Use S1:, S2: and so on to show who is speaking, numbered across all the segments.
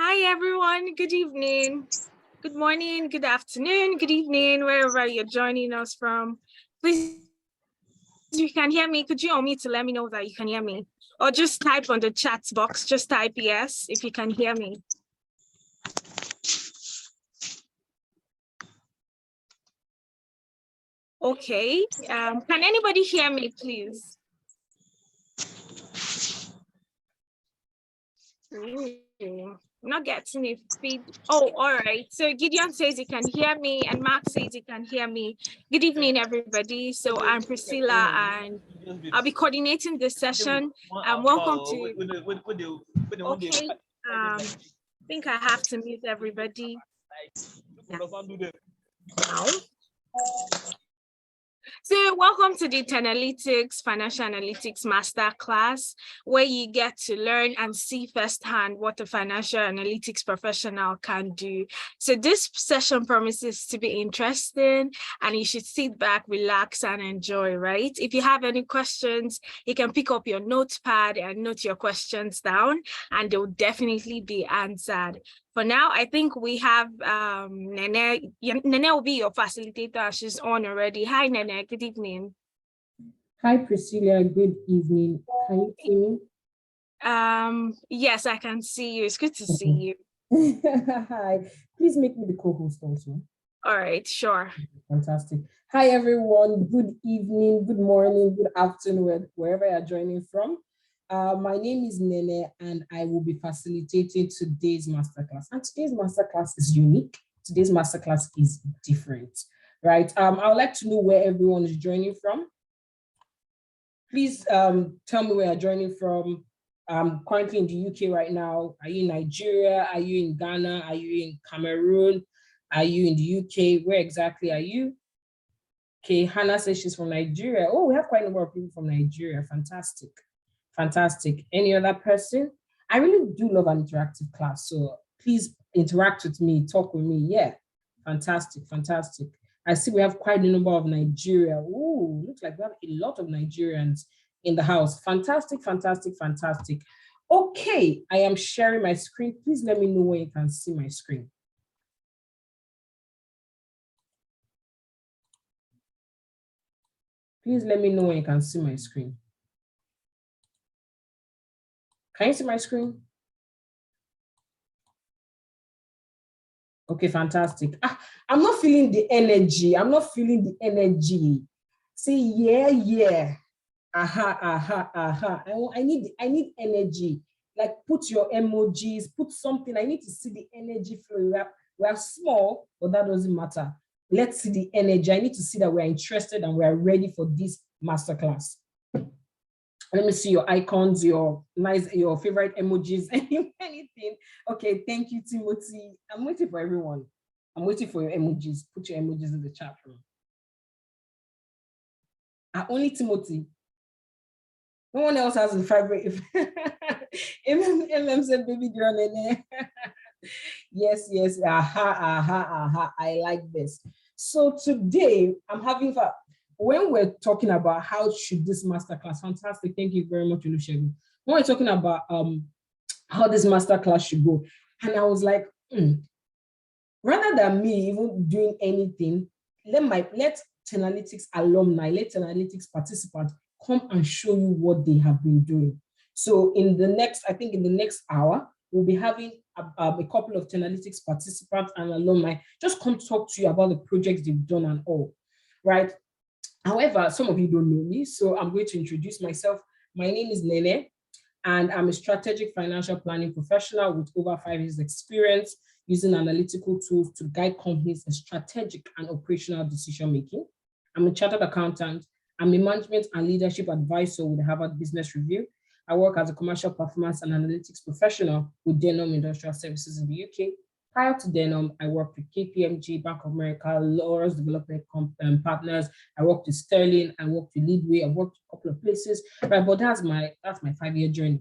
S1: Hi, everyone. Good evening. Good morning, good afternoon, good evening, wherever you're joining us from. Please, if you can hear me, could you unmute to let me know that you can hear me? Or just type on the chat box, just type yes if you can hear me. Okay. Can anybody hear me, please? Ooh, not getting a feed. Oh, all right. So Gideon says he can hear me, and Mark says he can hear me. Good evening, everybody. So I'm Priscilla, and I'll be coordinating this session. Welcome to. Okay. I think I have to mute everybody now. So welcome to the Financial Analytics Masterclass, where you get to learn and see firsthand what a financial analytics professional can do. So this session promises to be interesting, and you should sit back, relax, and enjoy, right? If you have any questions, you can pick up your notepad and note your questions down, and they'll definitely be answered. For now, I think we have Nene. Nene will be your facilitator. She's on already. Hi, Nene. Good evening.
S2: Hi, Priscilla. Good evening. Can you see
S1: me? Yes, I can see you. It's good to see you.
S2: Hi. Please make me the co-host also.
S1: All right, sure.
S2: Fantastic. Hi, everyone. Good evening, good morning, good afternoon, wherever you're joining from. My name is Nene, and I will be facilitating today's masterclass. And today's masterclass is unique. Today's masterclass is different, right? I would like to know where everyone is joining from. Please tell me where you're joining from. I'm currently in the UK right now. Are you in Nigeria? Are you in Ghana? Are you in Cameroon? Are you in the UK? Where exactly are you? Okay, Hannah says she's from Nigeria. Oh, we have quite a number of people from Nigeria. Fantastic. Fantastic. Any other person? I really do love an interactive class. So please interact with me, talk with me. Yeah, fantastic, fantastic. I see we have quite a number of Nigeria. Ooh, looks like we have a lot of Nigerians in the house. Fantastic, fantastic, fantastic. Okay, I am sharing my screen. Please let me know when you can see my screen. Please let me know when you can see my screen. Can you see my screen? Okay, fantastic. I'm not feeling the energy. I'm not feeling the energy. Say, yeah. I need energy. Like put your emojis, put something. I need to see the energy flow. We are small, but that doesn't matter. Let's see the energy. I need to see that we're interested and we're ready for this masterclass. Let me see your icons, your favorite emojis, anything. Okay, thank you, Timothy. I'm waiting for everyone. I'm waiting for your emojis. Put your emojis in the chat room. Only Timothy. No one else has a favorite. MM said, baby girl, Nene. Yes. I like this. So today I'm having fun. When we're talking about how should this masterclass, fantastic, thank you very much, Olusegun. When we're talking about how this masterclass should go, and I was like, rather than me even doing anything, let Tenalytics alumni, let Tenalytics participants come and show you what they have been doing. So in the next hour, we'll be having a couple of Tenalytics participants and alumni just come talk to you about the projects they've done and all, right? However, some of you don't know me, so I'm going to introduce myself. My name is Nene, and I'm a strategic financial planning professional with over 5 years experience using analytical tools to guide companies in strategic and operational decision-making. I'm a chartered accountant. I'm a management and leadership advisor with the Harvard Business Review. I work as a commercial performance and analytics professional with Denham Industrial Services in the UK. Prior to Denham, I worked with KPMG, Bank of America, Lawrence Development Partners. I worked with Sterling. I worked with Leadway. I worked a couple of places, right? But that's my 5-year journey,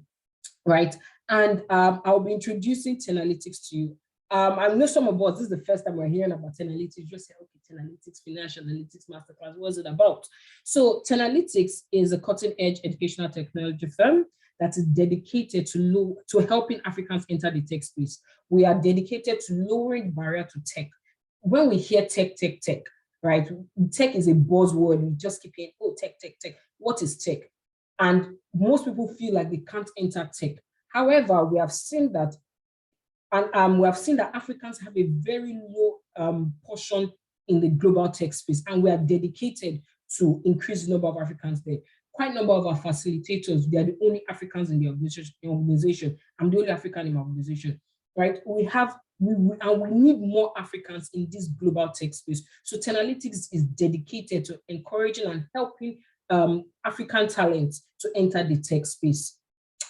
S2: right? And I'll be introducing Tenalytics to you. I know some of us, this is the first time we're hearing about Tenalytics. Just say, okay, Tenalytics, Financial Analytics Masterclass, what is it about? So Tenalytics is a cutting-edge educational technology firm that is dedicated to helping Africans enter the tech space. We are dedicated to lowering the barrier to tech. When we hear tech, right? Tech is a buzzword. We just keep hearing, oh, tech. What is tech? And most people feel like they can't enter tech. However, we have seen that, we have seen that Africans have a very low portion in the global tech space, and we are dedicated to increase the number of Africans there. Quite a number of our facilitators, they are the only Africans in the organization. I'm the only African in my organization, right? We need more Africans in this global tech space. So Tenalytics is dedicated to encouraging and helping African talents to enter the tech space.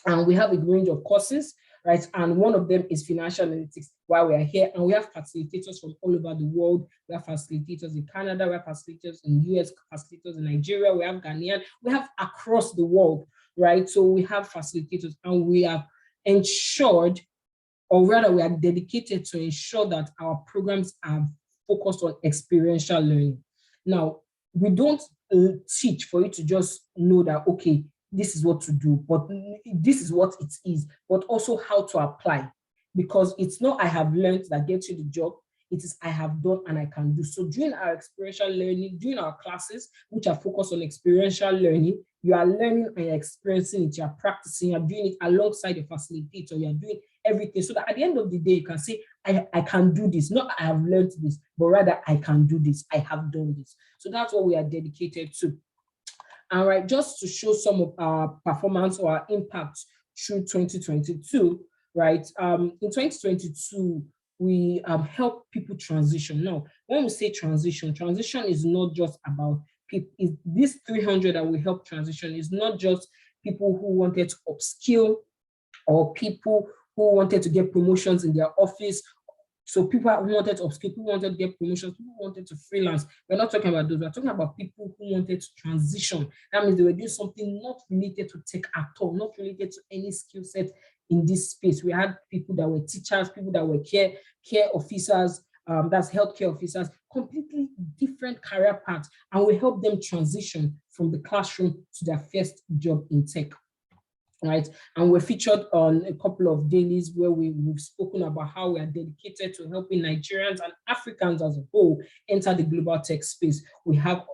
S2: And we have a range of courses, right? And one of them is financial analytics while we are here. And we have facilitators from all over the world. We have facilitators in Canada, we have facilitators in US, facilitators in Nigeria, we have Ghanaian, we have across the world, right? So we have facilitators, and we have ensured, or rather we are dedicated to ensure that our programs are focused on experiential learning. Now, we don't teach for you to just know that, okay, this is what to do, but this is what it is, but also how to apply. Because it's not I have learned that gets you the job, it is I have done and I can do. So during our experiential learning, during our classes, which are focused on experiential learning, you are learning and you're experiencing it, you're practicing, you're doing it alongside the facilitator, you're doing everything. So that at the end of the day, you can say, I can do this. Not I have learned this, but rather I can do this, I have done this. So that's what we are dedicated to. All right, just to show some of our performance or our impact through 2022, right? In 2022, we help people transition. Now, when we say transition is not just about people. This 300 that we help transition is not just people who wanted to upskill or people who wanted to get promotions in their office. So people who wanted to upskill, people wanted to get promotions, people wanted to freelance. We're not talking about those. We're talking about people who wanted to transition. That means they were doing something not related to tech at all, not related to any skill set in this space. We had people that were teachers, people that were care officers, that's healthcare officers, completely different career paths, and we help them transition from the classroom to their first job in tech. Right, and we're featured on a couple of dailies where we've spoken about how we are dedicated to helping Nigerians and Africans as a whole enter the global tech space. We have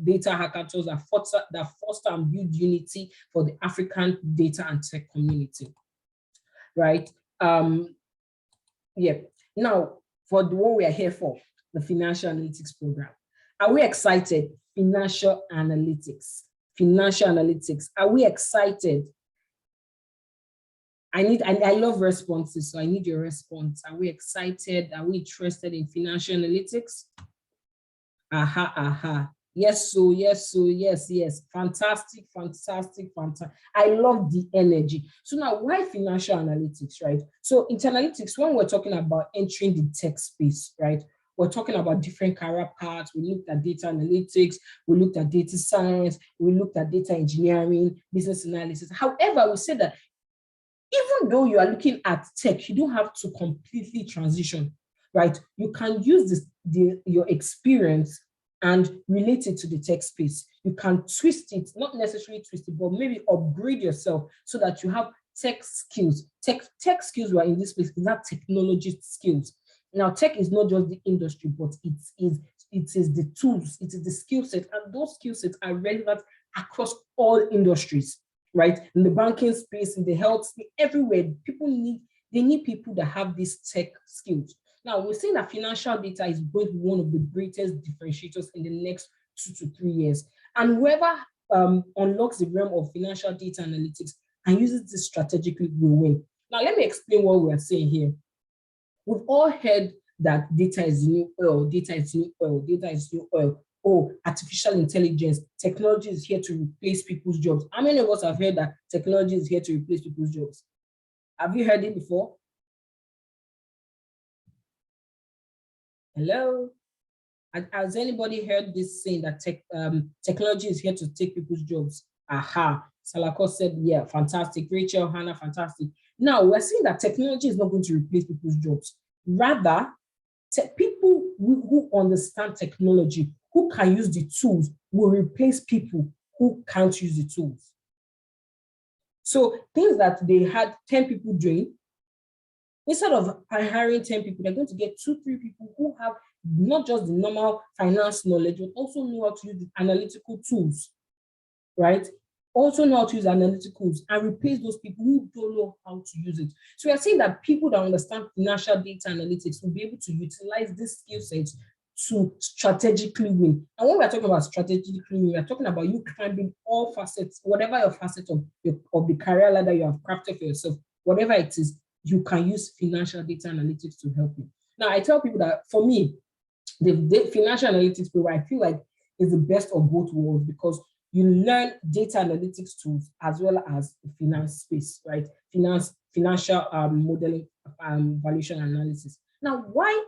S2: data hackathons that foster and build unity for the African data and tech community. Right. Yeah. Now, for the one we are here for, the financial analytics program. Are we excited? Financial analytics. Are we excited? I love responses, so I need your response. Are we excited? Are we interested in financial analytics? Aha. Yes. Fantastic. I love the energy. So now, why financial analytics, right? So in analytics, when we're talking about entering the tech space, right? We're talking about different career paths. We looked at data analytics, we looked at data science, we looked at data engineering, business analysis. However, we said that even though you are looking at tech, you don't have to completely transition, right? You can use your experience and relate it to the tech space. You can twist it, not necessarily twist it, but maybe upgrade yourself so that you have tech skills. Tech skills were in this place, is that technology skills. Now, tech is not just the industry, but it is the tools, it is the skill set, and those skill sets are relevant across all industries. Right, in the banking space, in the health space, everywhere, they need people that have these tech skills. Now, we're saying that financial data is going to be one of the greatest differentiators in the next 2 to 3 years. And whoever unlocks the realm of financial data analytics and uses this strategically will win. Now, let me explain what we're saying here. We've all heard that data is new oil, data is new oil. Oh, artificial intelligence, technology is here to replace people's jobs. How many of us have heard that technology is here to replace people's jobs? Have you heard it before? Hello? Has anybody heard this saying that technology is here to take people's jobs? Aha. Salako said, yeah, fantastic. Rachel, Hannah, fantastic. Now, we're saying that technology is not going to replace people's jobs. Rather, people who understand technology, who can use the tools, will replace people who can't use the tools. So things that they had 10 people doing, instead of hiring 10 people, they're going to get 2-3 people who have not just the normal finance knowledge, but also know how to use the analytical tools, right? Also know how to use analyticals and replace those people who don't know how to use it. So we are saying that people that understand financial data analytics will be able to utilize this skill set to strategically win. And when we're talking about strategically win, we're talking about you climbing all facets, whatever your facet of the career ladder you have crafted for yourself, whatever it is, you can use financial data analytics to help you. Now, I tell people that for me, the financial analytics program, I feel like is the best of both worlds because you learn data analytics tools as well as the finance space, right? Financial modeling, valuation analysis. Now, why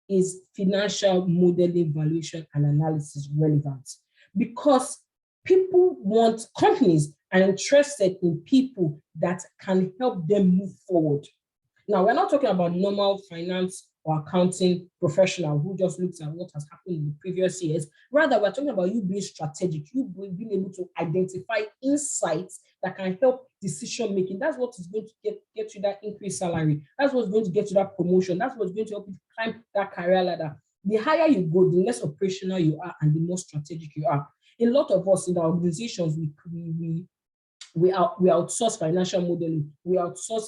S2: is financial modeling, valuation, and analysis relevant? Because companies are interested in people that can help them move forward. Now, we're not talking about normal finance or accounting professional who just looks at what has happened in the previous years. Rather, we're talking about you being strategic, you being able to identify insights that can help decision making. That's what is going to get you that increased salary. That's what's going to get you that promotion. That's what's going to help you climb that career ladder. The higher you go, the less operational you are and the more strategic you are. A lot of us in our organizations, we outsource financial modeling, we outsource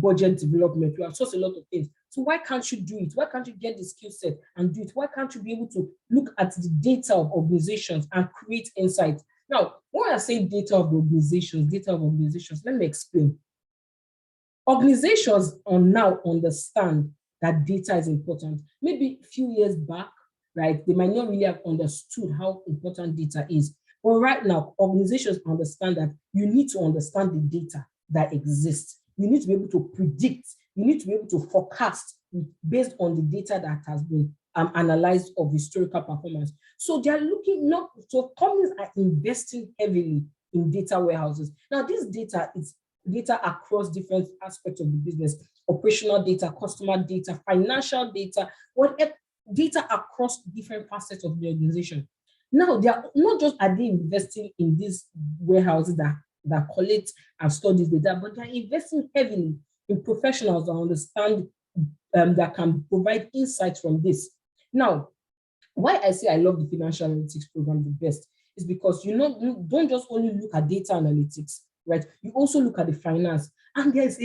S2: budget development, we outsource a lot of things. So why can't you do it? Why can't you get the skill set and do it? Why can't you be able to look at the data of organizations and create insights? Now, when I say data of organizations, let me explain. Organizations now understand that data is important. Maybe a few years back, right, they might not really have understood how important data is. But right now, organizations understand that you need to understand the data that exists. You need to be able to predict. You need to be able to forecast based on the data that has been analyzed of historical performance. So they are so companies are investing heavily in data warehouses. Now, this data is data across different aspects of the business, operational data, customer data, financial data, whatever data across different facets of the organization. Now, they are not just are they investing in these warehouses that collect and store this data, but they're investing heavily in professionals that understand that can provide insights from this. Now, why I say I love the financial analytics program the best is because you don't just only look at data analytics, right? You also look at the finance, and there has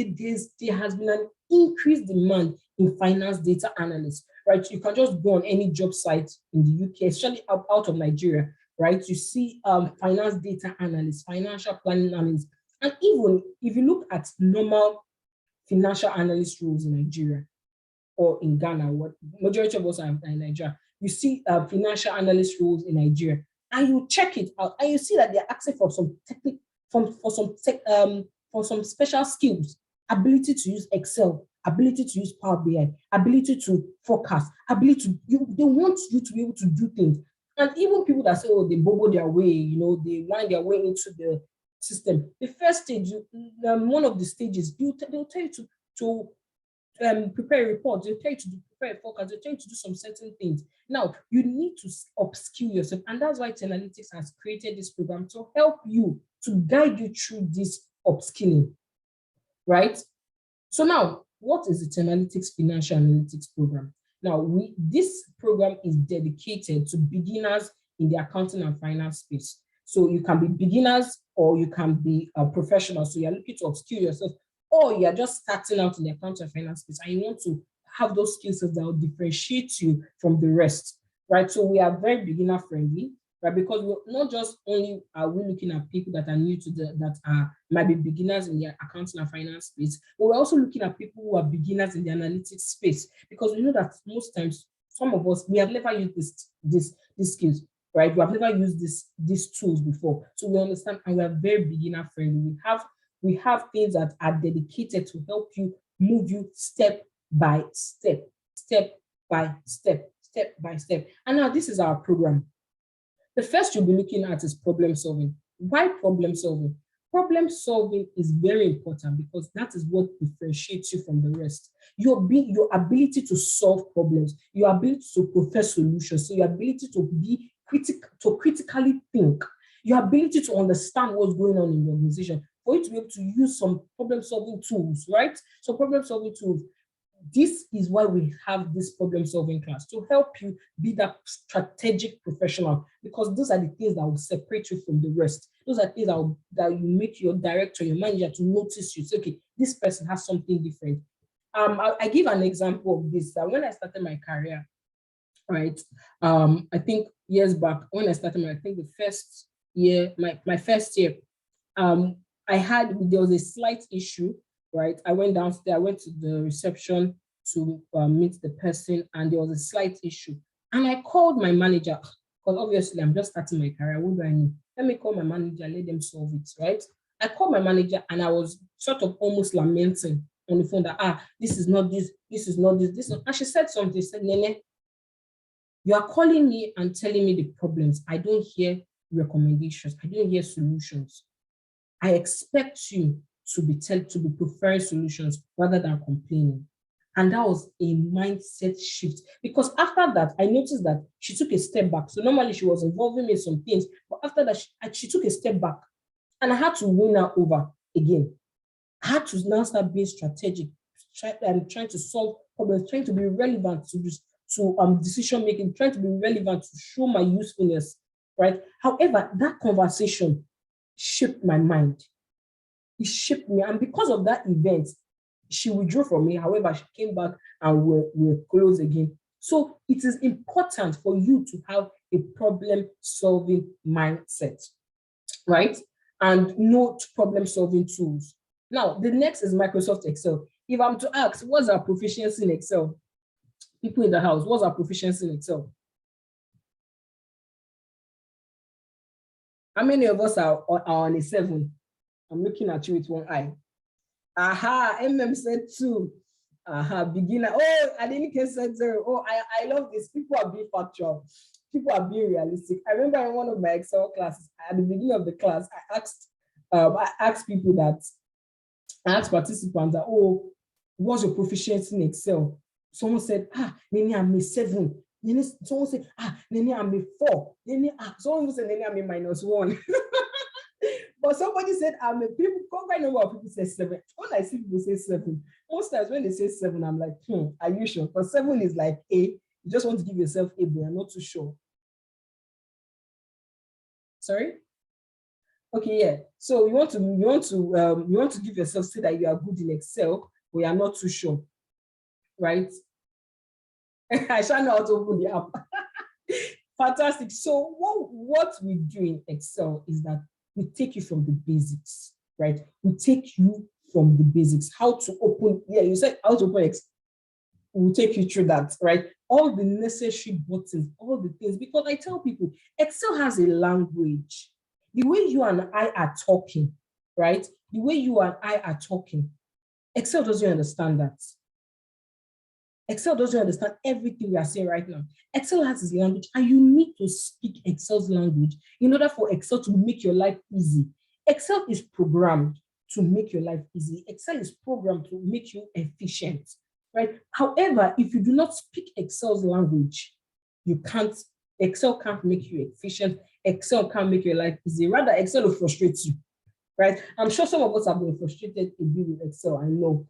S2: been an increased demand in finance data analysts, right? You can just go on any job site in the UK, especially out of Nigeria, right? You see finance data analysts, financial planning analysts, and even if you look at normal financial analyst roles in Nigeria or in Ghana, what majority of us are in Nigeria, you see financial analyst roles in Nigeria, and you check it out, and you see that they're asking for some technique, for some special skills, ability to use Excel, ability to use Power BI, ability to forecast, they want you to be able to do things. And even people that say, oh, they bobo their way, they wind their way into the system. The first stage, one of the stages, they'll tell you to prepare a report, they'll tell you to prepare a forecast, they'll tell you to do some certain things. Now, you need to upskill yourself, and that's why Analytics has created this program to help you, to guide you through this upskilling, right? So now, what is the Analytics Financial Analytics Program? Now, this program is dedicated to beginners in the accounting and finance space. So you can be beginners or you can be a professional. So you're looking to upskill yourself, or you're just starting out in the accounting and finance space and you want to have those skills that will differentiate you from the rest, right? So we are very beginner friendly, right? Because we're not just only are we looking at people that are new to might be beginners in the accounting and finance space, but we're also looking at people who are beginners in the analytics space, because we know that most times, some of us, we have never used these skills, right? We have never used these tools before. So we understand, and we are very beginner friendly. We have things that are dedicated to help you move you step by step, step by step, step by step. And now this is our program. The first you'll be looking at is problem solving. Why problem solving? Problem solving is very important because that is what differentiates you from the rest. Your ability to solve problems, your ability to profess solutions, so your ability to critically think, your ability to understand what's going on in your organization. for you to be able to use some problem-solving tools, right? So problem-solving tools. This is why we have this problem-solving class, to help you be that strategic professional, because those are the things that will separate you from the rest. Those are things that you make your director, your manager to notice you. Say, okay, this person has something different. I give an example of this. That when I started my career, right? I think years back when I started, I think the first year, my first year, there was a slight issue, right? I went downstairs, I went to the reception to meet the person, and there was a slight issue. And I called my manager, because obviously I'm just starting my career. What do I need? Let me call my manager, let them solve it, right? I called my manager and I was sort of almost lamenting on the phone that, this is not this, this is not this, this. And she said something, she said, Nene, you are calling me and telling me the problems. I don't hear recommendations. I don't hear solutions. I expect you to be preferring solutions rather than complaining. And that was a mindset shift, because after that, I noticed that she took a step back. So normally she was involving me in some things, but after that, she took a step back, and I had to win her over again. I had to now start being strategic, trying to solve problems, trying to be relevant to decision making, trying to be relevant to show my usefulness, right? However, that conversation shaped my mind. It shaped me, and because of that event, she withdrew from me. However, she came back and we're close again. So it is important for you to have a problem-solving mindset, right? And know problem-solving tools. Now, the next is Microsoft Excel. If I'm to ask, what's our proficiency in Excel? People in the house, what's our proficiency in Excel? How many of us are on a 7? I'm looking at you with one eye. Aha, said 2. Aha, beginner. Oh, Adenike said 0. Oh, I love this. People are being factual. People are being realistic. I remember in one of my Excel classes, at the beginning of the class, I asked people that, I asked participants that, oh, what's your proficiency in Excel? Someone said, Nene, I'm a 7. Someone said, Nene, I'm a 4. Someone said, Nene, I'm a -1. But somebody said, quite a number of people say 7. When I see people say 7, most times when they say 7, I'm like, are you sure? Because 7 is like A. You just want to give yourself A, but you're not too sure. Sorry? Okay, yeah. So you want to give yourself, say that you are good in Excel, but you are not too sure, right? I shall know how to open the app. Fantastic. So what we do in Excel is that we take you from the basics, right? We take you from the basics. How to open, you said how to open Excel. We'll take you through that, right? All the necessary buttons, all the things, because I tell people, Excel has a language. The way you and I are talking, right? The way you and I are talking, Excel doesn't understand that. Excel doesn't understand everything we are saying right now. Excel has its language, and you need to speak Excel's language in order for Excel to make your life easy. Excel is programmed to make your life easy. Excel is programmed to make you efficient, right? However, if you do not speak Excel's language, Excel can't make you efficient. Excel can't make your life easy. Rather, Excel will frustrate you, right? I'm sure some of us have been frustrated a bit with Excel. I know.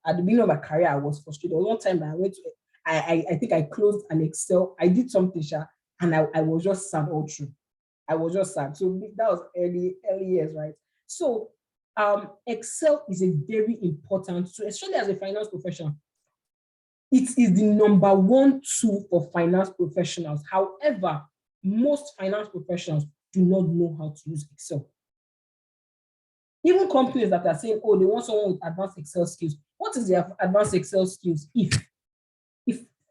S2: At the beginning of my career, I was frustrated. There was one time that I went to, I think I closed an Excel. I did something, and I was just sad all through. I was just sad. So that was early years, right? So Excel is a very important tool, especially as a finance professional. It is the #1 tool for finance professionals. However, most finance professionals do not know how to use Excel. Even companies that are saying, oh, they want someone with advanced Excel skills. What is their advanced Excel skills? If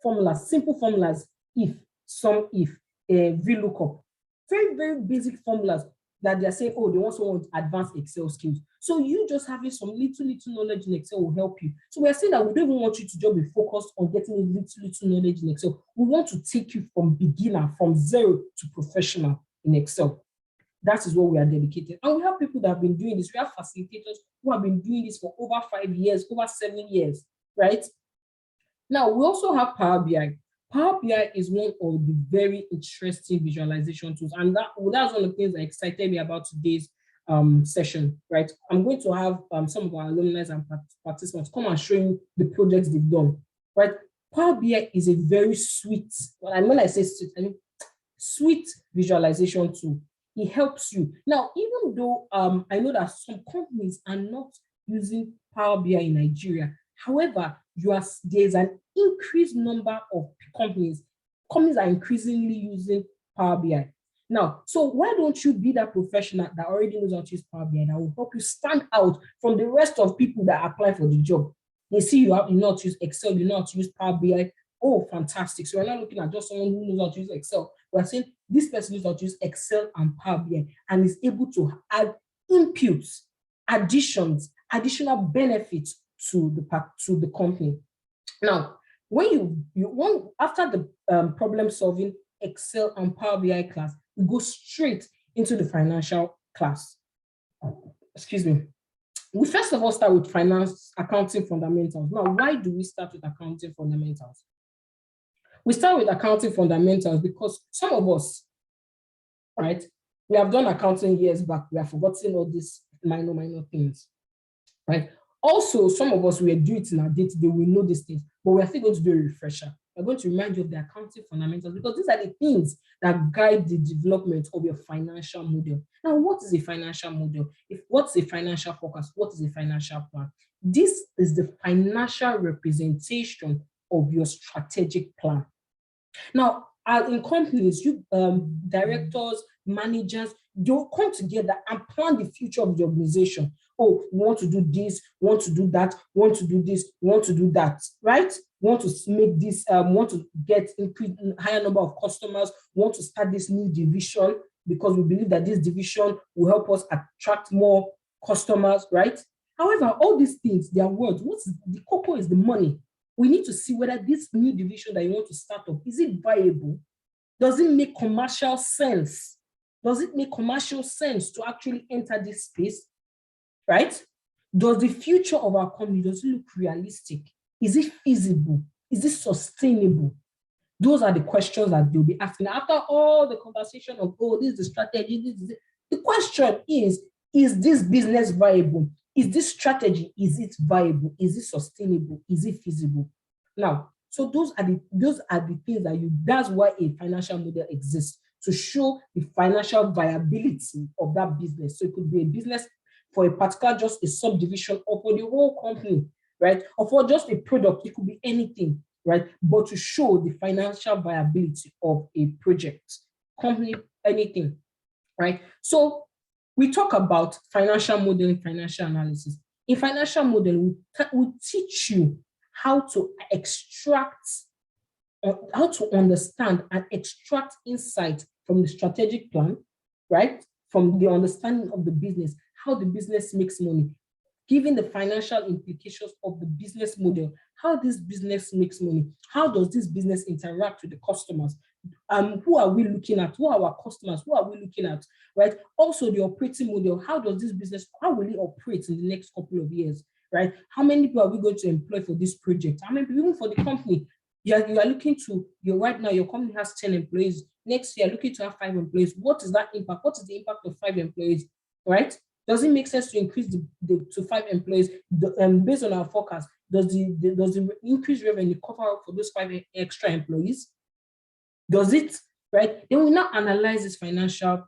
S2: formulas, simple formulas, if, VLOOKUP. Very, very basic formulas that they're saying, oh, they want someone with advanced Excel skills. So you just having some little knowledge in Excel will help you. So we're saying that we don't even want you to just be focused on getting a little knowledge in Excel. We want to take you from beginner, from 0 to professional in Excel. That is what we are dedicated. And we have people that have been doing this. We have facilitators who have been doing this for over 5 years, over 7 years, right? Now, we also have Power BI. Power BI is one of the very interesting visualization tools. And that's one of the things that excited me about today's session, right? I'm going to have some of our alumni and participants come and show you the projects they've done, right? Power BI is a very sweet, and when I say sweet, I mean sweet visualization tool. It helps you. Now, even though I know that some companies are not using Power BI in Nigeria, however, there's an increased number of companies. Companies are increasingly using Power BI. Now, so why don't you be that professional that already knows how to use Power BI that will help you stand out from the rest of people that apply for the job? They see you know how to use Excel, you know how to use Power BI. Oh, fantastic. So we're not looking at just someone who knows how to use Excel. We're saying this person knows how to use Excel and Power BI and is able to add inputs, additions, additional benefits to the company. Now, when after the problem solving Excel and Power BI class, we go straight into the financial class. Excuse me. We first of all start with finance accounting fundamentals. Now, why do we start with accounting fundamentals? We start with accounting fundamentals because some of us, right, we have done accounting years back. We have forgotten all these minor things, right? Also, some of us, we do it in our day-to-day, we know these things, but we're still going to do a refresher. We're going to remind you of the accounting fundamentals because these are the things that guide the development of your financial model. Now, what is a financial model? What's a financial forecast? What is a financial plan? This is the financial representation of your strategic plan. Now, in companies, directors, managers, they'll come together and plan the future of the organization. Oh, we want to do this, want to do that, want to do this, want to do that, right? Want to make this, want to get higher number of customers, want to start this new division because we believe that this division will help us attract more customers, right? However, all these things, they are words. What's the cocoa is the money. We need to see whether this new division that you want to start up, is it viable? Does it make commercial sense? Does it make commercial sense to actually enter this space, right? Does the future of our company, does it look realistic? Is it feasible? Is it sustainable? Those are the questions that they'll be asking. After all the conversation of, oh, this is the strategy, this is it. The question is this business viable? Is this strategy, is it viable? Is it sustainable? Is it feasible? Now, so those are the things that's why a financial model exists, to show the financial viability of that business. So it could be a business for a particular, just a subdivision, or for the whole company, right? Or for just a product, it could be anything, right? But to show the financial viability of a project, company, anything, right? So we talk about financial modeling, financial analysis. In financial modeling, we teach you how to extract, how to understand and extract insight from the strategic plan, right? From the understanding of the business, how the business makes money, given the financial implications of the business model, how this business makes money, how does this business interact with the customers, who are we looking at, who are our customers, who are we looking at, right? Also the operating model, how does this business, how will it operate in the next couple of years, right? How many people are we going to employ for this project? How many people, even for the company, you are looking to, right now, your company has 10 employees. Next year, looking to have 5 employees. What is that impact? What is the impact of 5 employees, right? Does it make sense to increase to 5 employees? Based on our forecast, does the increased revenue cover up for those 5 extra employees? Does it, right? Then we now analyze this financial,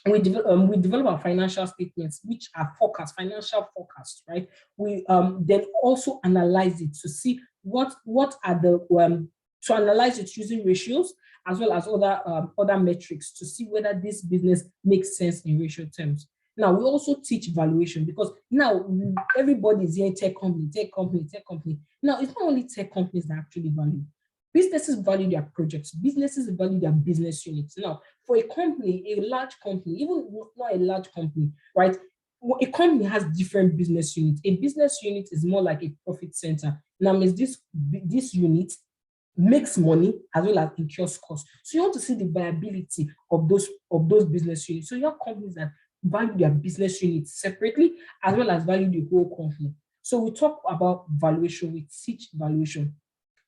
S2: we develop our financial statements, which are financial forecasts, right? We then also analyze it to see what are the, to analyze it using ratios as well as other metrics to see whether this business makes sense in ratio terms. Now, we also teach valuation because now everybody is here, tech company. Now, it's not only tech companies that actually value. Businesses value their projects. Businesses value their business units. Now, for a company, a large company, even not a large company, right? A company has different business units. A business unit is more like a profit center. Now, means this unit makes money as well as incurs costs. So you want to see the viability of those business units. So you have companies that value their business units separately as well as value the whole company. So we talk about valuation, we teach valuation.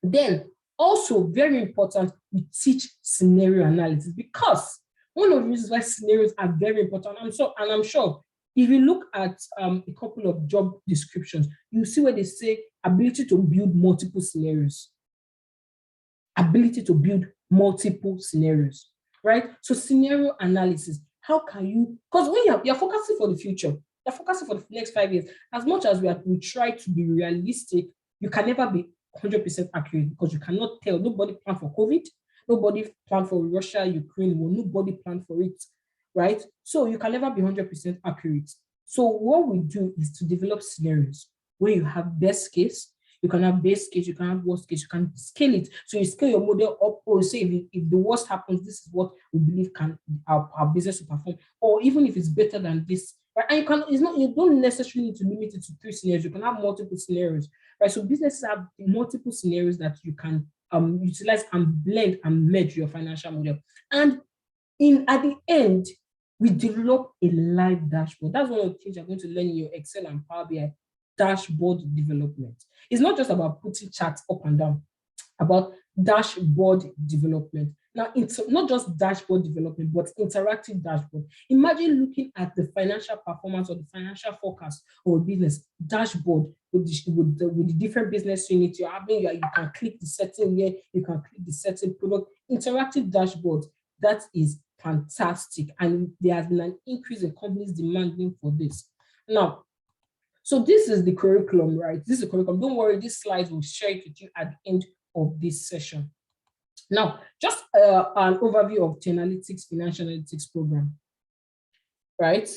S2: Then also very important, we teach scenario analysis because one of the reasons why scenarios are very important, I'm sure If you look at a couple of job descriptions, you see where they say ability to build multiple scenarios. Ability to build multiple scenarios, right? So scenario analysis, how can you, because when you're focusing for the future, you're focusing for the next 5 years, as much as we try to be realistic, you can never be 100% accurate because you cannot tell. Nobody planned for COVID, nobody planned for Russia, Ukraine war, nobody planned for it, right? So you can never be 100% accurate. So what we do is to develop scenarios where you have best case, you can have base case, you can have worst case, you can scale it. So you scale your model up, or say if the worst happens, this is what we believe can our business will perform, or even if it's better than this. Right? And you don't necessarily need to limit it to 3 scenarios. You can have multiple scenarios, right? So businesses have multiple scenarios that you can utilize and blend and merge your financial model. And at the end, we develop a live dashboard. That's one of the things you're going to learn in your Excel and Power BI. Dashboard development. It's not just about putting charts up and down, about dashboard development. Now, it's not just dashboard development, but interactive dashboard. Imagine looking at the financial performance or the financial forecast or business dashboard with the different business units you're having. You can click the setting here, you can click the setting product. Interactive dashboard, that is fantastic. And there has been an increase in companies demanding for this. Now, so this is the curriculum, right? This is the curriculum. Don't worry, these slides will share it with you at the end of this session. Now, just an overview of Analytics Financial Analytics program, right?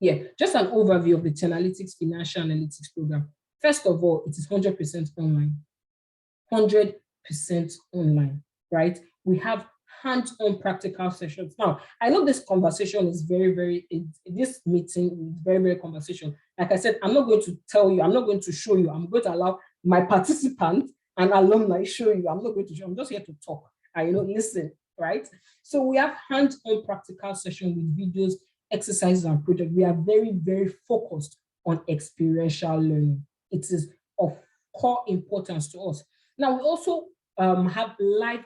S2: Yeah, just an overview of the Analytics Financial Analytics program. First of all, it is 100% online. 100% online, right? We have hands-on practical sessions. Now, I know this conversation is this meeting is very, very conversational. Like I said, I'm not going to tell you, I'm not going to show you, I'm going to allow my participants and alumni show you. I'm not going to show, I'm just here to talk and, listen, right? So we have hands-on practical session with videos, exercises, and projects. We are very, very focused on experiential learning. It is of core importance to us. Now, we also have lifetime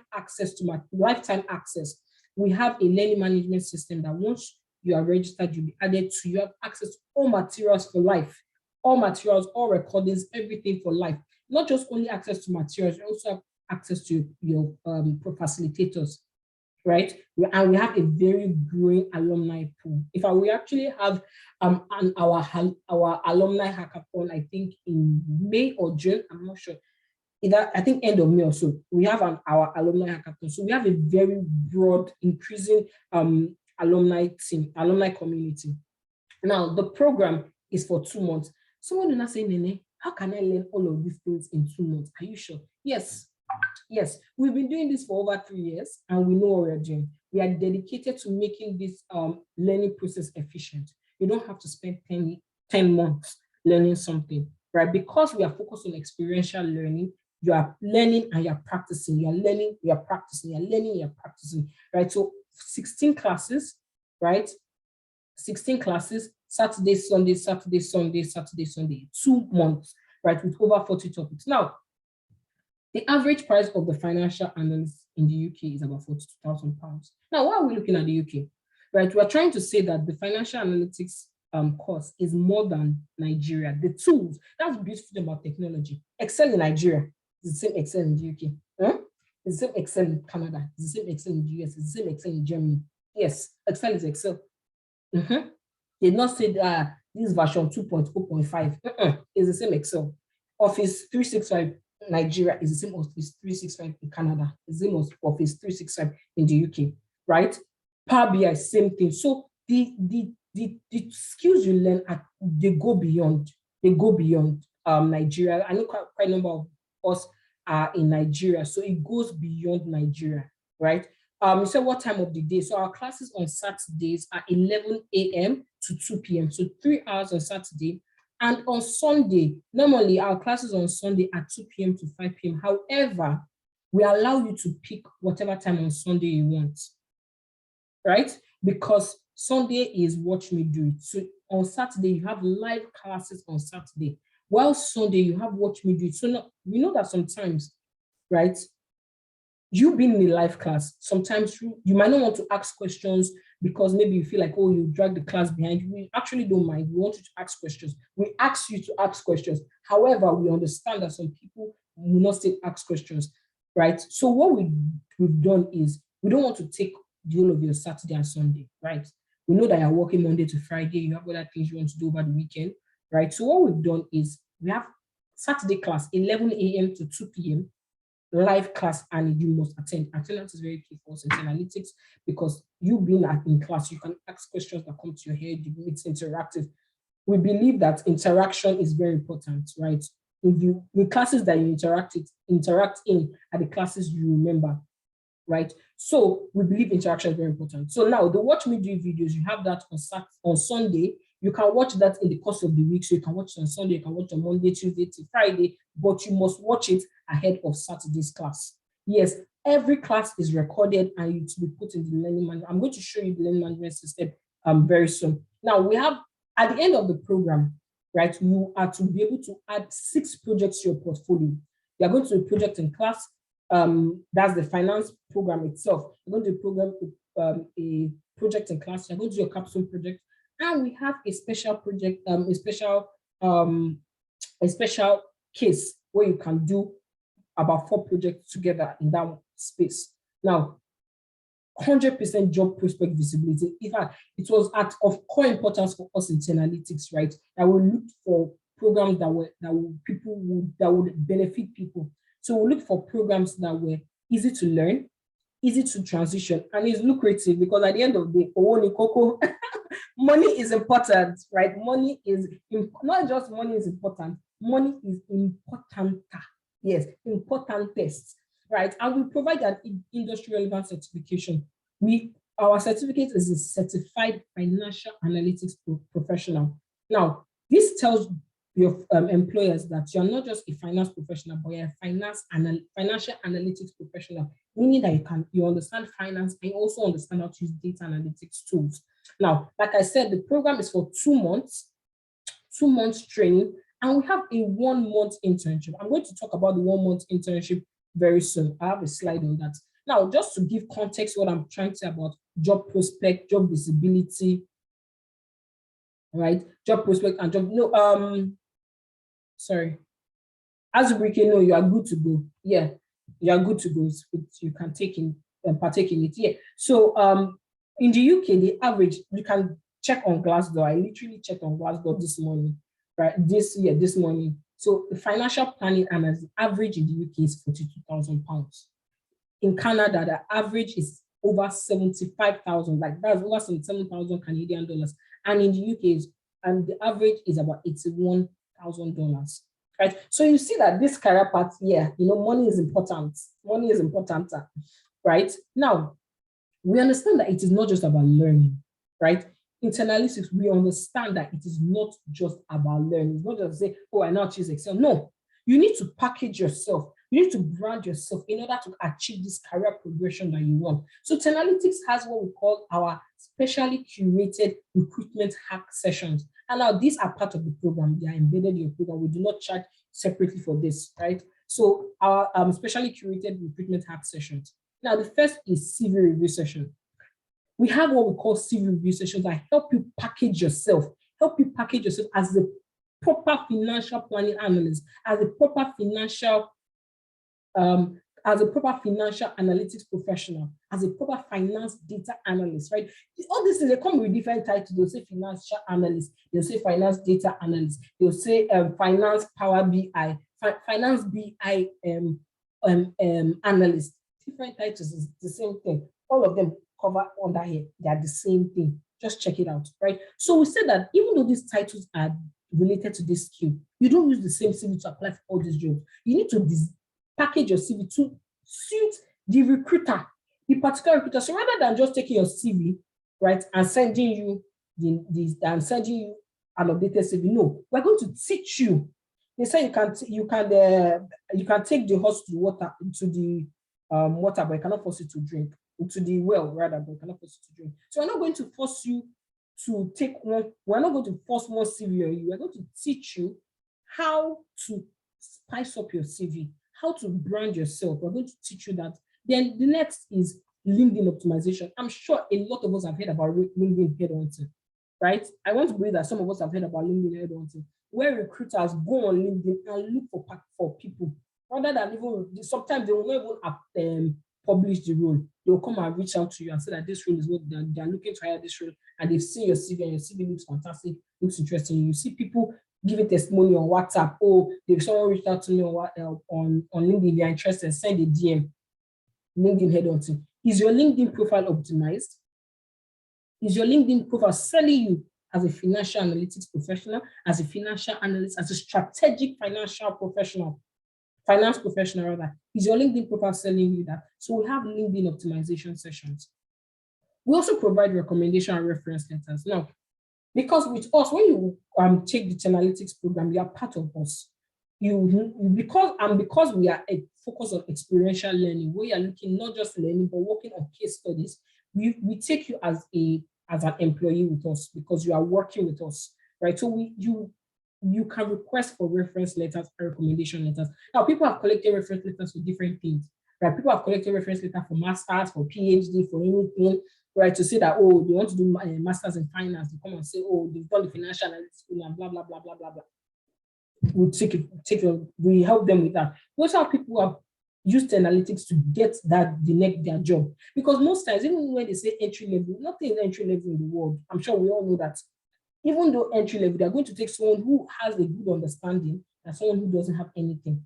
S2: access. We have a learning management system that once you are registered, you'll be added to. You have access to all materials for life, all materials, all recordings, everything for life. Not just only access to materials, you also have access to your facilitators, right? And we have a very growing alumni pool. We actually have our alumni hackathon, I think in May or June, I'm not sure. I think end of May or so, we have our alumni hackathon. So we have a very broad, increasing alumni community. Now, the program is for 2 months. Someone will not say, Nene, how can I learn all of these things in 2 months? Are you sure? Yes. We've been doing this for over 3 years and we know what we're doing. We are dedicated to making this learning process efficient. You don't have to spend 10 months learning something, right? Because we are focused on experiential learning, you are learning and you're practicing. You're learning, you're practicing, you're learning, you're practicing, right? So 16 classes, right? 16 classes, Saturday, Sunday, Saturday, Sunday, Saturday, Sunday, 2 months, right? With over 40 topics. Now, the average price of the financial analyst in the UK is about £42,000. Now, why are we looking at the UK? Right, we're trying to say that the financial analytics course is more than Nigeria. The tools, that's beautiful about technology. Excel in Nigeria is the same Excel in the UK. Huh? It's the same Excel in Canada. It's the same Excel in the US. It's the same Excel in Germany. Yes, Excel is Excel. They not say that this version 2.0.5. It's the same Excel. Office 365 Nigeria is the same Office 365 in Canada. It's the same Office 365 in the UK, right? Power BI, same thing. So the skills you learn, they go beyond Nigeria. I know quite a number of us are in Nigeria, so it goes beyond Nigeria, right? You said what time of the day? So our classes on Saturdays are 11 a.m. to 2 p.m. So 3 hours on Saturday. And on Sunday, normally our classes on Sunday are 2 p.m. to 5 p.m. However, we allow you to pick whatever time on Sunday you want, right? Because Sunday is watch me do it. So on Saturday, you have live classes on Saturday. While Sunday, you have watch me do it. So now, we know that sometimes, right, you being in a live class, sometimes you might not want to ask questions, because maybe you feel like, oh, you drag the class behind you. We actually don't mind. We want you to ask questions. We ask you to ask questions. However, we understand that some people will not still ask questions, right? So what we've done is we don't want to take the whole of your Saturday and Sunday, right? We know that you're working Monday to Friday. You have other things you want to do over the weekend, right? So what we've done is we have Saturday class, 11 a.m. to 2 p.m., live class, and you must attend. Attendance is very key for us in analytics because you being in class, you can ask questions that come to your head. It's interactive. We believe that interaction is very important, right? If the classes that you interact in are the classes you remember, right? So we believe interaction is very important. So now the Watch Me Do videos, you have that on Sunday. You can watch that in the course of the week. So you can watch it on Sunday, you can watch on Monday, Tuesday to Friday, but you must watch it ahead of Saturday's class. Yes, every class is recorded and it will be put in the learning management. I'm going to show you the learning management system very soon. Now we have, at the end of the program, right, you are to be able to add 6 projects to your portfolio. You are going to do a project in class. That's the finance program itself. You're going to a project in class. You're going to do your capstone project. And we have a special project, a special case where you can do about 4 projects together in that space. Now, 100% job prospect visibility. In fact, it was of core importance for us in analytics, right? That we looked for programs that would benefit people. So we look for programs that were easy to learn, easy to transition, and is lucrative because at the end of the day, money is important, right? Money is not just money is important, money is important. Yes, important tests, right? And we provide an industry relevant certification. Our certificate is a certified financial analytics professional. Now, this tells your employers that you're not just a finance professional, but you're a financial analytics professional, meaning that you understand finance and also understand how to use data analytics tools. Now, like I said, the program is for 2 months, 2 months training, and we have a 1 month internship. I'm going to talk about the 1 month internship very soon. I have a slide on that. Now, just to give context, what I'm trying to say about job prospect, job visibility, right? Job prospect and job, sorry. As we can know, you are good to go. Yeah, you are good to go. You can partake in it. Yeah. So in the UK, the average, you can check on Glassdoor. I literally checked on Glassdoor this morning, right? This morning. So the financial planning analyst average in the UK is £42,000. In Canada, the average is over 75,000, like that's over 77,000 Canadian dollars. And in the UK, and the average is about $81,000. Right. So you see that this career path, money is important. Money is important, right? Now, we understand that it is not just about learning, right? In analytics, we understand that it is not just about learning. It's not just say, oh, I now choose Excel. No, you need to package yourself. You need to brand yourself in order to achieve this career progression that you want. So Analytics has what we call our specially curated recruitment hack sessions. And now these are part of the program. They are embedded in your program. We do not charge separately for this, right? So our specially curated recruitment hack sessions. Now the first is CV review session. We have what we call CV review sessions that help you package yourself as the proper financial planning analyst, as a proper financial analytics professional, as a proper finance data analyst, right? All these things, they come with different titles. They'll say financial analyst, they'll say finance data analyst, they'll say finance power BI, finance BI analyst. Different titles is the same thing. All of them cover under here. They are the same thing. Just check it out, right? So we said that even though these titles are related to this skill, you don't use the same CV to apply for all these jobs. You need to package your CV to suit the recruiter, the particular recruiter. So rather than just taking your CV, right, and sending you an updated CV, no, we're going to teach you. They say you can take the horse to the water, but you cannot force it to drink, into the well rather, but you cannot force it to drink. So we're not going to force you to take one. We're not going to force more CV on you. We're going to teach you how to spice up your CV, how to brand yourself. We're going to teach you that. Then the next is LinkedIn optimization. I'm sure a lot of us have heard about LinkedIn headhunting, right? I want to believe that some of us have heard about LinkedIn headhunting, where recruiters go on LinkedIn and look for people, rather than even, sometimes they will not even publish the role. They will come and reach out to you and say that this role is what they're looking to hire this role, and they've seen your CV and your CV looks fantastic, looks interesting. You see people giving testimony on WhatsApp. Oh, if someone reached out to me on LinkedIn, they're interested, send a DM. LinkedIn headhunting. Is your LinkedIn profile optimized? Is your LinkedIn profile selling you as a financial analytics professional, as a financial analyst, as a strategic financial professional, finance professional rather? Is your LinkedIn profile selling you that? So we have LinkedIn optimization sessions. We also provide recommendation and reference letters. Now, because with us, when you take the Analytics program, you are part of us. Because we are focused on experiential learning, we are looking not just learning but working on case studies. We take you as an employee with us because you are working with us, right? So you can request for reference letters and recommendation letters. Now, people have collected reference letters for different things, right? People have collected reference letters for masters, for PhD, for anything, right? To say that, oh, they want to do masters in finance. They come and say, oh, they've done the financial analytics and blah blah blah blah blah blah. We help them with that. Those are people who have used analytics to get their job. Because most times, even when they say entry level, nothing is entry level in the world. I'm sure we all know that. Even though entry level, they're going to take someone who has a good understanding and someone who doesn't have anything,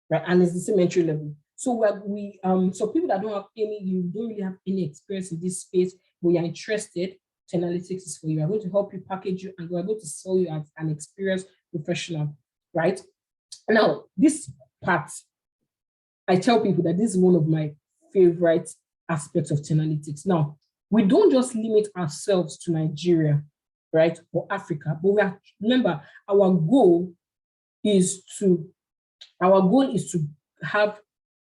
S2: right? And it's the same entry level. So so people that you don't really have any experience in this space, but you're interested, analytics is for you. We're going to help you package you, and we're going to sell you as an experienced professional, right? Now, this part, I tell people that this is one of my favorite aspects of analytics. Now, we don't just limit ourselves to Nigeria, right, or Africa, but remember, our goal is to have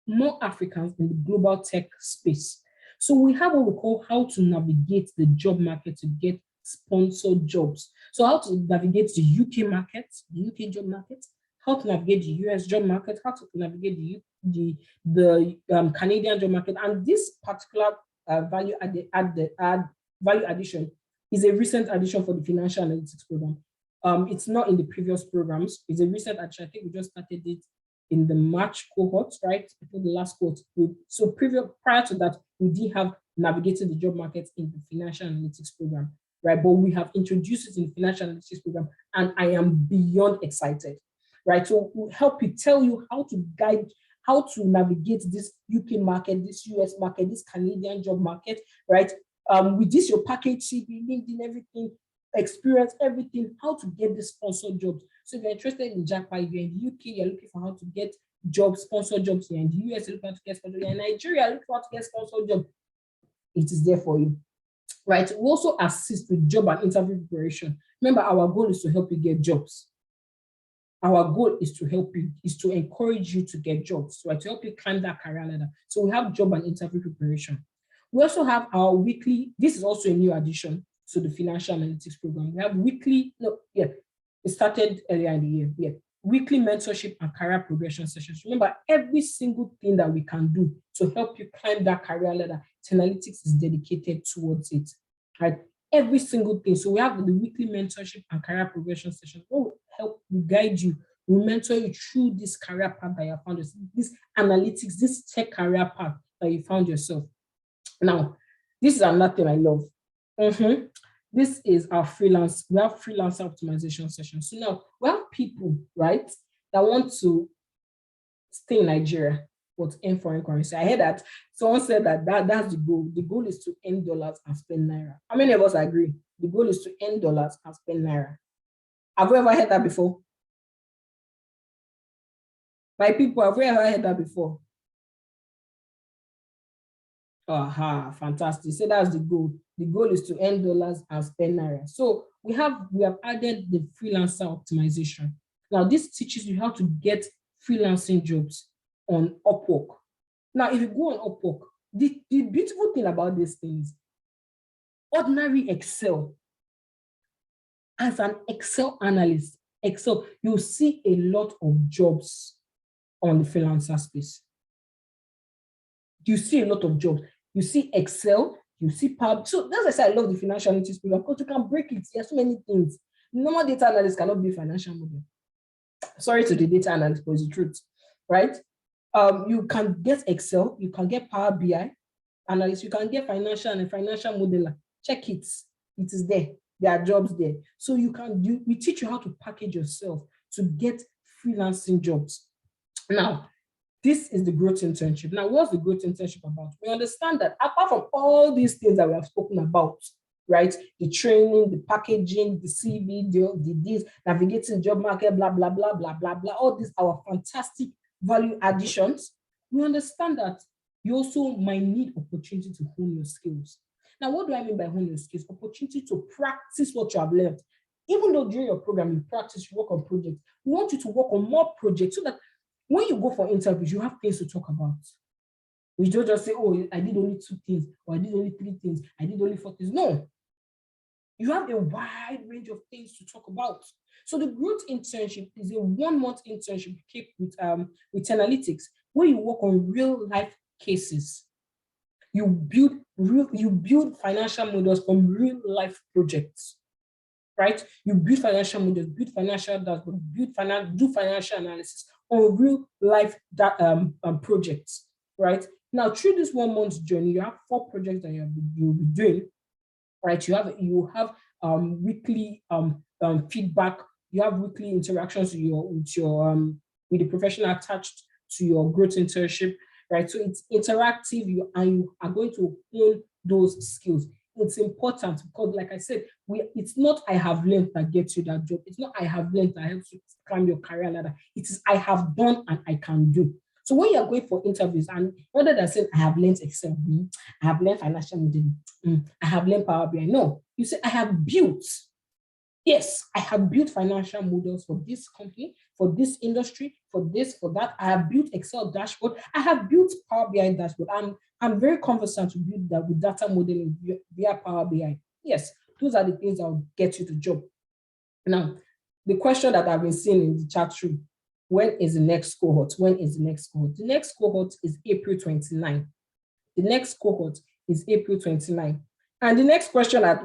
S2: more Africans in the global tech space. So we have what we call how to navigate the job market to get sponsored jobs. So how to navigate the UK market, the UK job market, how to navigate the US job market, how to navigate the Canadian job market. And this particular value addition is a recent addition for the financial analytics program. It's not in the previous programs. It's a recent addition. I think we just started it in the March cohort, right? I think the last cohort. So prior to that, we did have navigating the job market in the financial analytics program, right? But we have introduced it in the financial analytics program, and I am beyond excited, right? So we'll help you, tell you how to navigate this UK market, this US market, this Canadian job market, right? With this, your package, CV, LinkedIn, everything, experience, everything, how to get the sponsored jobs. So if you're interested in Japan, you're in the UK, you're looking for how to get jobs, sponsored jobs. You're in the US, you're looking how to get sponsored. You're in Nigeria, looking for how to get sponsored jobs. It is there for you, right? We also assist with job and interview preparation. Remember, our goal is to help you get jobs. Our goal is to encourage you to get jobs, right? To help you climb that career ladder. So we have job and interview preparation. We also have our weekly, this is also a new addition to the financial analytics program. We have it started earlier in the year. Yeah, weekly mentorship and career progression sessions. Remember, every single thing that we can do to help you climb that career ladder, analytics is dedicated towards it, right? Every single thing. So we have the weekly mentorship and career progression sessions. We will help, we guide you, we mentor you through this career path that you found yourself, this analytics, this tech career path that you found yourself. Now, this is another thing I love. This is our freelance. We have freelancer optimization sessions. So now we have people, right, that want to stay in Nigeria but earn foreign currency. I heard that someone said that's the goal. The goal is to earn dollars and spend naira. How many of us agree? The goal is to earn dollars and spend naira. Have you ever heard that before? My people, have you ever heard that before? Aha, fantastic. So that's the goal. The goal is to earn dollars and spend naira. So we have added the freelancer optimization. Now, this teaches you how to get freelancing jobs on Upwork. Now, if you go on Upwork, the beautiful thing about this thing is ordinary Excel. As an Excel analyst, you'll see a lot of jobs on the freelancer space. You see a lot of jobs. You see Excel, you see Power. So that's why I say I love the financial analytics program, because you can break it. There's so many things. Normal data analyst cannot be financial model. Sorry to the data analyst, but it's the truth, right? You can get Excel, you can get Power BI analyst, you can get financial and a financial modeler. Check it. It is there. There are jobs there. So we teach you how to package yourself to get freelancing jobs. Now, this is the growth internship. Now, what's the growth internship about? We understand that apart from all these things that we have spoken about, right? The training, the packaging, the CV, the this, navigating job market, blah, blah, blah, blah, blah, blah, all these are fantastic value additions. We understand that you also might need opportunity to hone your skills. Now, what do I mean by hone your skills? Opportunity to practice what you have learned. Even though during your program, you practice, you work on projects, we want you to work on more projects so that when you go for interviews, you have things to talk about. We don't just say, oh, I did only 2 things, or I did only 3 things, I did only 4 things. No. You have a wide range of things to talk about. So the growth internship is a 1-month internship with analytics, where you work on real life cases. You build financial models from real life projects, right? You build financial models, build financial dashboard, do financial analysis on real life projects, right? Now, through this 1-month journey, you have 4 projects that you'll be doing, right? You have weekly feedback. You have weekly interactions with the professional attached to your growth internship, right? So it's interactive, and you are going to hone those skills. It's important because, like I said, it's not I have learned that gets you that job. It's not I have learned that helps you climb your career ladder. It is I have done and I can do. So when you're going for interviews, and rather than saying I have learned Excel, I have learned financial modeling, I have learned Power BI, no, you say I have built. Yes, I have built financial models for this company, for this industry, for this, for that. I have built Excel dashboard. I have built Power BI dashboard. I'm very conversant to build that with data modeling via Power BI. Yes, those are the things that will get you the job. Now, the question that I've been seeing in the chat room, when is the next cohort? When is the next cohort? The next cohort is April 29. The next cohort is April 29. And the next question that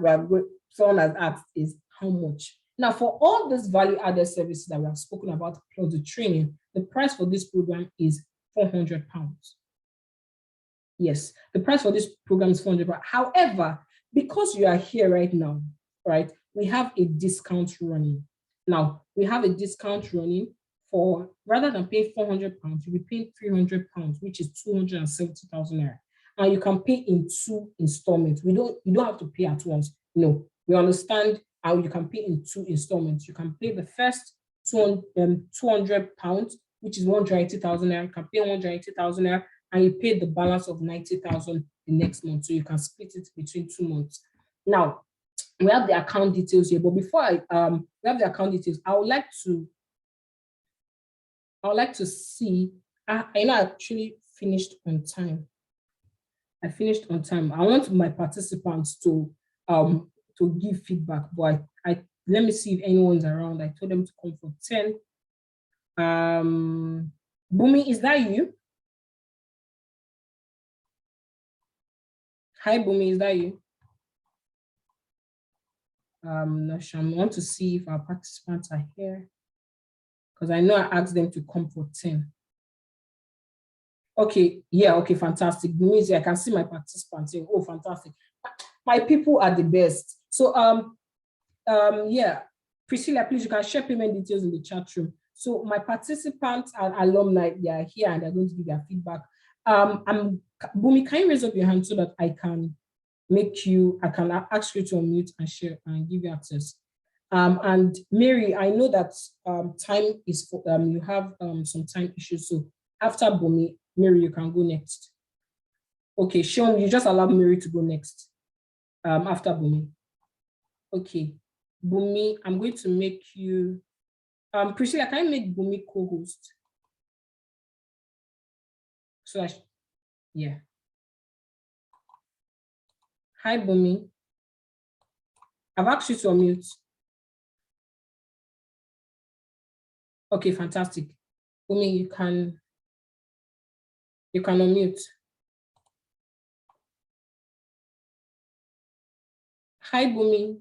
S2: someone has asked is how much? Now, for all these value-added services that we have spoken about, plus the training, the price for this program is £400. Yes, the price for this program is £400. However, because you are here right now, right, we have a discount running. Now, we have a discount running for, rather than pay £400, you'll be paying £300, which is 270,000 naira. And you can pay in 2 installments. You don't have to pay at once. No, we understand how you can pay in 2 installments. You can pay the first £200, which is 180,000 naira. You can pay 180,000 naira, and you pay the balance of 90,000 the next month. So you can split it between 2 months. Now, we have the account details here, but before we have the account details, I would like to see. I actually finished on time. I finished on time. I want my participants to give feedback, but let me see if anyone's around. I told them to come for 10. Bumi, is that you? Hi, Bumi, is that you? Not sure. I want to see if our participants are here, because I know I asked them to come for 10. Okay, yeah, okay, fantastic. Bumi, I can see my participants saying, oh, fantastic. My people are the best. So, yeah, Priscilla, please, you can share payment details in the chat room. So my participants and alumni, they are here and they're going to give their feedback. Bumi, can you raise up your hand so that I can ask you to unmute and share and give you access. And Mary, I know that time is for, you have some time issues. So after Bumi, Mary, you can go next. Okay, Sean, you just allowed Mary to go next after Bumi. Okay, Bumi, I'm going to make you, Priscilla, can I make Bumi co-host? So yeah. Hi, Bumi. I've asked you to unmute. Okay, fantastic. Bumi, you can unmute. Hi, Bumi.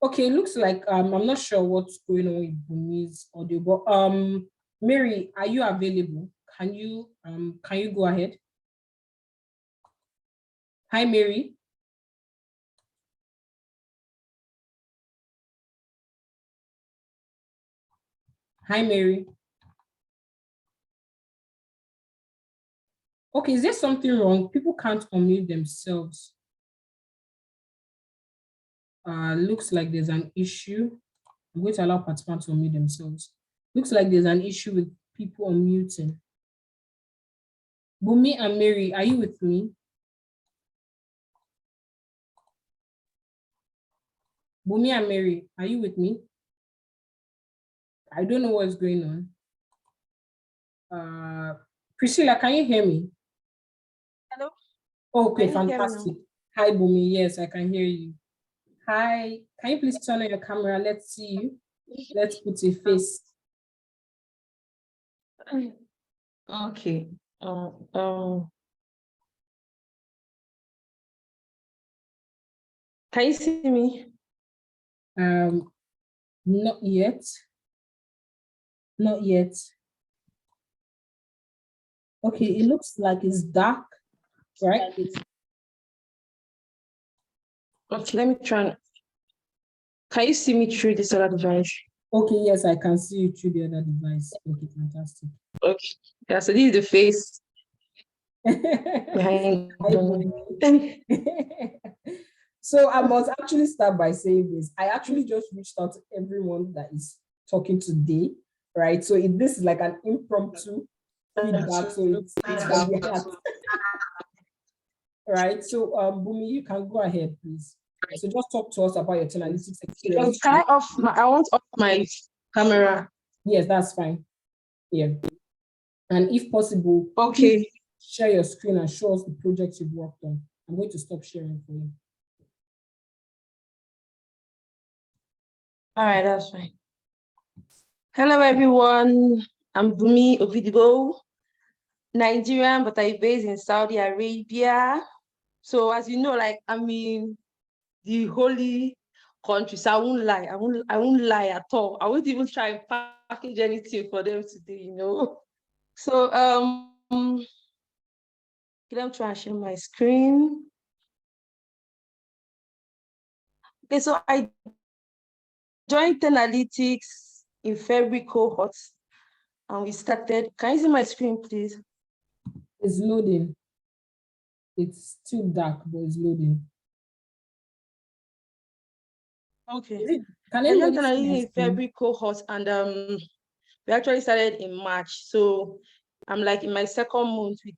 S2: Okay, looks like I'm not sure what's going on with Bumi's audio, but Mary, are you available? Can you go ahead? Hi, Mary. Hi, Mary. Okay, is there something wrong? People can't unmute themselves. Looks like there's an issue. I'm going to allow participants to unmute themselves. Looks like there's an issue with people unmuting. Bumi and Mary, are you with me? Bumi and Mary, are you with me? I don't know what's going on. Priscilla, can you hear me?
S3: Hello.
S2: Okay,
S3: Can you hear me now?
S2: fantastic. Hi, Bumi. Yes, I can hear you. Hi, can you please turn on your camera? Let's see you. Let's put a face.
S3: Okay. Can you see me?
S2: Not yet. Not yet. Okay, it looks like it's dark, right?
S3: Okay, let me try. Can you see me through this other device?
S2: Okay, yes, I can see you through the other device. Okay, fantastic.
S3: Okay. Yeah, so this is the face behind.
S2: So I must actually start by saying this. I actually just reached out to everyone that is talking today, right? So this is like an impromptu feedback, so it's from the heart. Right. So Bumi, you can go ahead, please. So just talk to us about your analytics experience.
S3: Can I want off my camera.
S2: Yes, that's fine. Yeah. And if possible,
S3: Okay.
S2: share your screen and show us the projects you've worked on. I'm going to stop sharing for you.
S3: All right, that's fine. Hello, everyone. I'm Bumi Ovidibo, Nigerian, but I based in Saudi Arabia. So as you know, like I'm in the holy country. So I won't lie. I won't lie at all. I won't even try and package anything for them today, you know. So let me try and share my screen. Okay, so I joined Analytics in February cohorts and we started. Can you see my screen, please?
S2: It's loading. It's still dark, but it's loading.
S3: Okay.
S2: Can
S3: I joined
S2: anybody see my
S3: Analytics in
S2: screen?
S3: February cohorts and we actually started in March. So I'm like in my second month with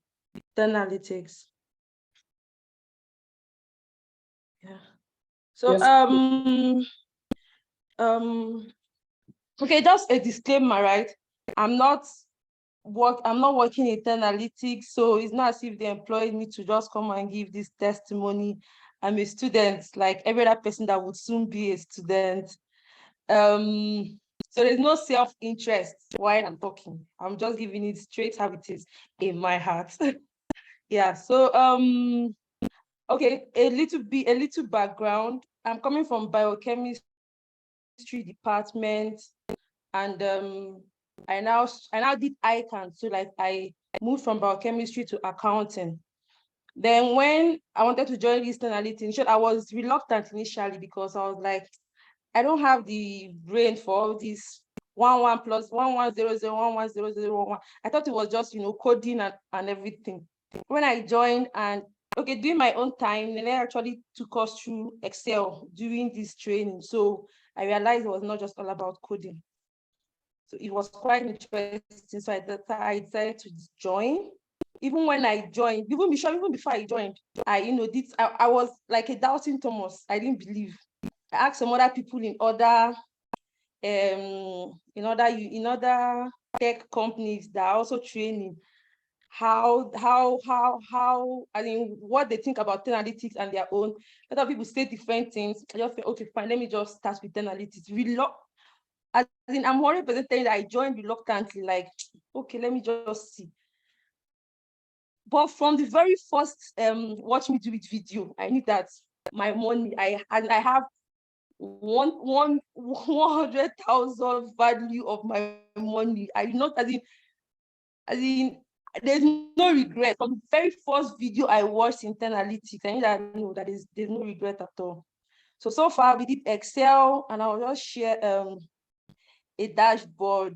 S3: Analytics. Yeah. So
S2: Yes.
S3: okay, just a disclaimer, right? I'm not working in analytics, so it's not as if they employed me to just come and give this testimony. I'm a student, like every other person that would soon be a student. So there's no self-interest while I'm talking. I'm just giving it straight how it is in my heart. Yeah. So okay, a little background. I'm coming from biochemistry department, and I now did ICANN. So like I moved from biochemistry to accounting. Then when I wanted to join this analytics, I was reluctant initially because I was like, I don't have the brain for all this 1 1 plus 1 1 0 0 1 1 0 0 1 1. I thought it was just coding and everything. When I joined and doing my own time, and I actually took us through Excel during this training. So I realized it was not just all about coding. So it was quite interesting. So I decided to join. Even when I joined, even before I joined, I was like a doubting Thomas. I didn't believe. I asked some other people in other tech companies that are also training how I mean what they think about analytics and their own. A lot of people say different things. I just feel okay, fine, let me just start with analytics. I'm 100% that I joined reluctantly, like, okay, let me just see. But from the very first watch me do it video, I knew that my money, I have 100,000 value of my money. I did not, as in, there's no regret. From the very first video I watched in analytics, I knew that no, there's no regret at all. So far we did Excel, and I'll just share a dashboard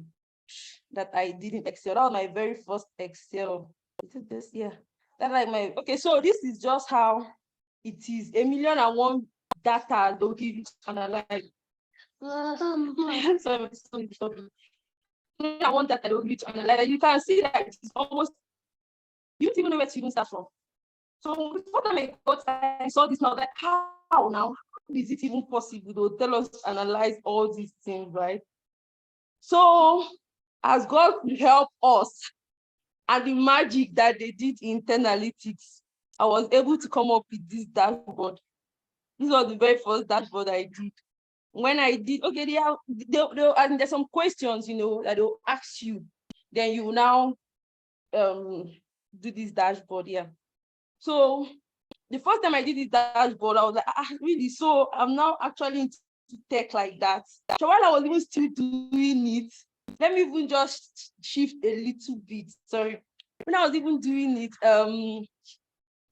S3: that I did in Excel. That was my very first Excel. Is it this? Yeah. That's like my, okay, so this is just how it is. 1,000,001 data they'll give you to analyze. Sorry, I want that they'll give you to analyze. You can see that it's almost, you don't even know where to even start from. So before I saw this now, like how now? How is it even possible? They'll tell us to analyze all these things, right? So as God help us and the magic that they did in analytics, I was able to come up with this dashboard. This was the very first dashboard I did. When I did, okay, and there's some questions, that they'll ask you. Then you will now do this dashboard here. So the first time I did this dashboard, I was like, really? So I'm now actually into tech like that. So while I was even still doing it, let me even just shift a little bit. Sorry. When I was even doing it,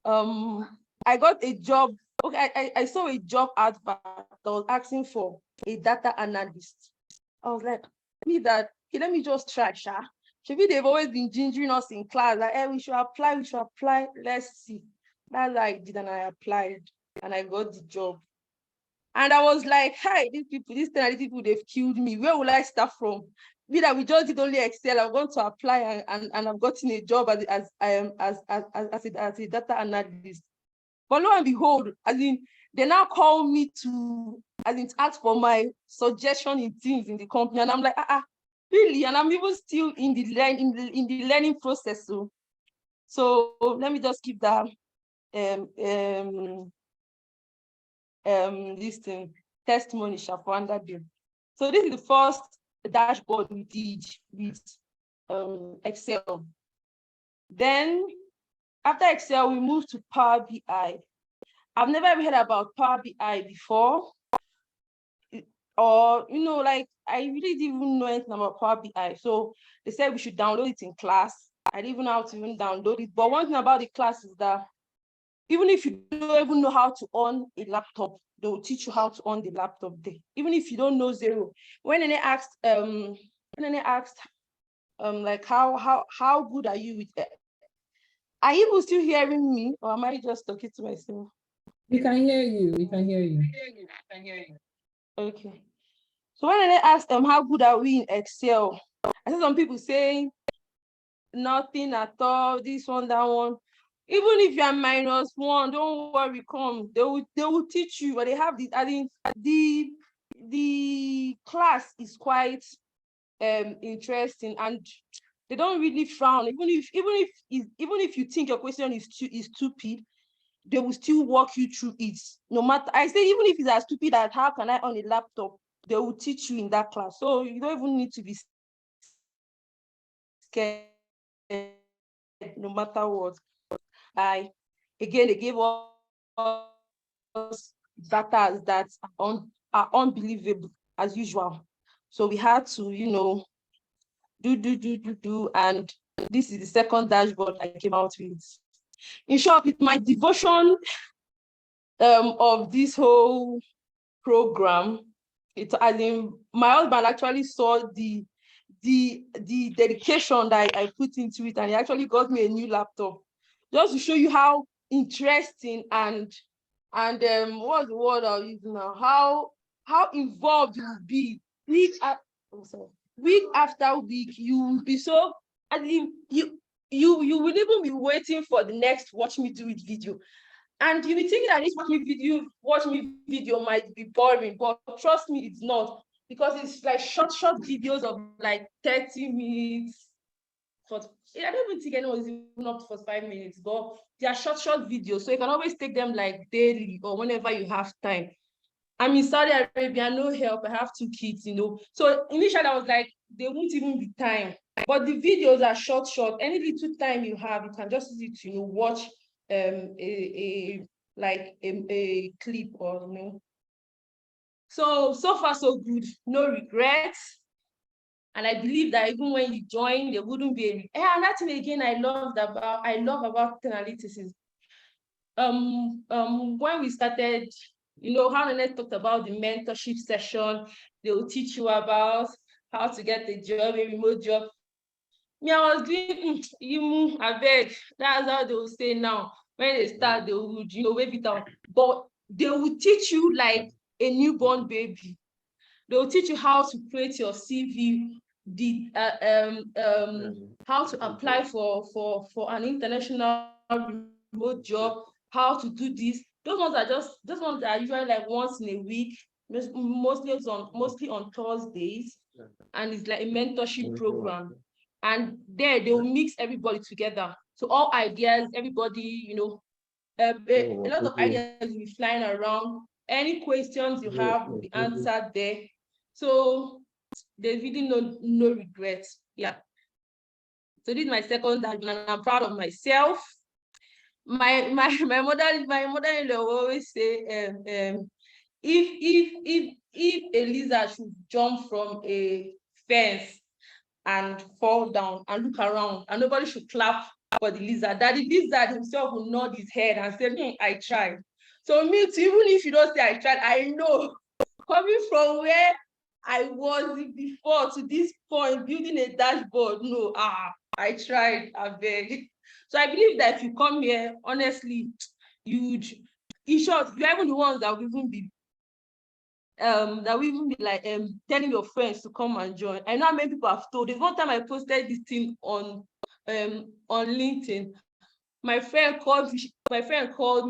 S3: I got a job. Okay, I saw a job advert that was asking for a data analyst. I was like, okay, let me just try, Sha. Maybe they've always been gingering us in class, like, hey, we should apply, let's see. That's what I did, and I applied, and I got the job. And I was like, hey, these people, they've killed me. Where will I start from? Be that we just did only Excel. I'm going to apply, and I've gotten a job as a data analyst. But lo and behold, they now call me to ask for my suggestion in things in the company, and I'm like, really? And I'm even still in the learning process. So let me just keep that this thing testimony for under them. So this is the first dashboard we did with Excel. Then after Excel, we moved to Power BI. I've never ever heard about Power BI before, or like I really didn't even know anything about Power BI. So they said we should download it in class. I didn't even know how to even download it. But one thing about the class is that even if you don't even know how to on a laptop, they will teach you how to on the laptop there. Even if you don't know zero. When they asked, like how good are you with it? Are you still hearing me, or am I just talking to myself?
S2: We can hear you. We can hear you.
S3: Okay. So when they asked them how good are we in Excel, I saw some people saying nothing at all, this one, that one. Even if you're -1, don't worry, come. They will teach you, but they have this. I think the class is quite interesting, and they don't really frown. Even if you think your question is stupid, they will still walk you through it. No matter, I say, even if it's as stupid as how can I on a laptop, they will teach you in that class. So you don't even need to be scared, no matter what. Again, they gave us data that are unbelievable as usual. So we had to, do, and this is the second dashboard I came out with. In short, with my devotion of this whole program, my husband actually saw the dedication that I put into it, and he actually got me a new laptop, just to show you how interesting and what's the word I'll use now, how involved you will be week after week. You will be so, you will even be waiting for the next watch me do it video, and you will think that this watch me video might be boring, but trust me, it's not, because it's like short videos of like 30 minutes. I don't even think anyone is even up for 5 minutes, but they are short videos, so you can always take them like daily or whenever you have time. I'm in Saudi Arabia, no help. I have 2 kids, you know. So initially I was like, there won't even be time. But the videos are short. Any little time you have, you can just use it to, you know, watch a clip or, you know. So far so good, no regrets. And I believe that even when you join, there wouldn't be a another thing again I love about analytics is when we started, you know, how Nanette talked about the mentorship session, they will teach you about how to get a job, a remote job. Me, I was doing you I beg. That's how they will say now. When they start, they would, you know, wave it out. But they will teach you like a newborn baby. They will teach you how to create your CV, how to apply for an international remote job, how to do this. Those ones are usually like once in a week, mostly on Thursdays, and it's like a mentorship program. And there they will mix everybody together. So all ideas, everybody, you know, a lot of ideas will be flying around. Any questions you have will be answered there. So there's really no regrets. Yeah. So this is my second and I'm proud of myself. My mother-in-law always say, if a lizard should jump from a fence and fall down and look around and nobody should clap for the lizard, that the lizard himself will nod his head and say, I tried. So me too, even if you don't say I tried, I know coming from where I was before to this point, building a dashboard, no, I tried, I beg. So I believe that if you come here, honestly, in short, you're even the ones that will even be like telling your friends to come and join. I know how many people have told. There's one time I posted this thing on LinkedIn. My friend called me,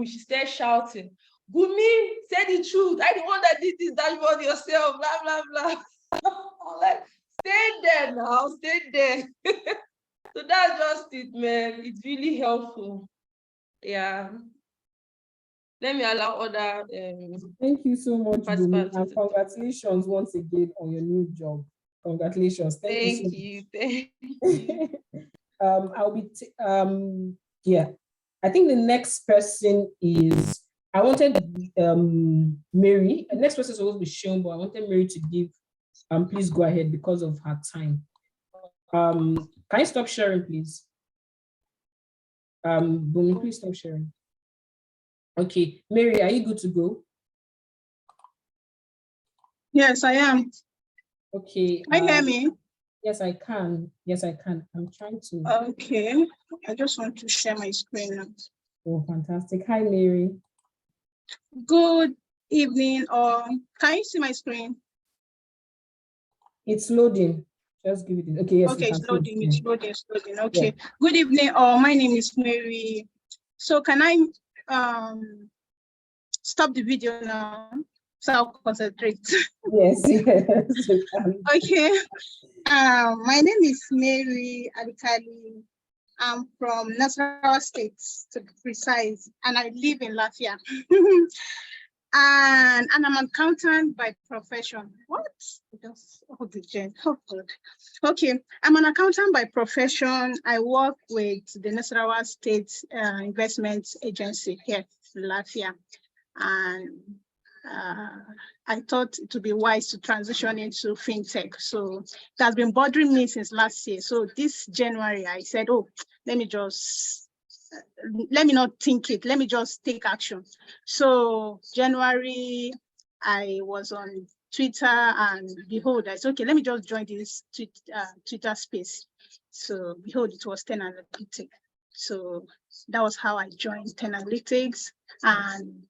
S3: she started shouting, Gumi, say the truth. I the one that did this dashboard yourself, blah, blah, blah. I'm like, stay there now, stay there. So that's just it, man. It's really helpful. Yeah. Let me allow other
S2: Thank you so much, Bumi,
S3: participants.
S2: and congratulations once again on your new job. Congratulations. Thank you so much. I'll be yeah. I think the next person is I wanted Mary. The next person is supposed to be shown, but I wanted Mary to give please go ahead because of her time. Can you stop sharing, please? Bumi, please stop sharing. Okay, Mary, are you good to go?
S4: Yes, I am.
S2: Okay.
S4: Can you hear me?
S2: Yes, I can. Yes, I can. I'm trying to.
S4: Okay. I just want to share my screen now.
S2: Oh, fantastic. Hi, Mary.
S4: Good evening. Can you see my screen?
S2: It's loading. Just give it. Okay, yes.
S4: Okay, it's loading. It's loading. It's loading. Okay.
S2: Yeah.
S4: Good evening. My name is Mary. So can I stop the video now so I'll concentrate?
S2: Yes.
S4: Okay. My name is Mary Alikali. I'm from Nasarawa State, to be precise, and I live in Lafia. And I'm an accountant by profession. What? Just oh, the gen. Oh God. Okay, I'm an accountant by profession. I work with the Nasarawa State Investment Agency here in Lafia, and I thought it would be wise to transition into fintech. So it has been bothering me since last year. So this January, I said, oh, let me not think it, let me just take action. So January, I was on Twitter and behold, I said, okay, let me just join this Twitter space. So behold, it was 10 Analytics. So that was how I joined 10 Analytics, and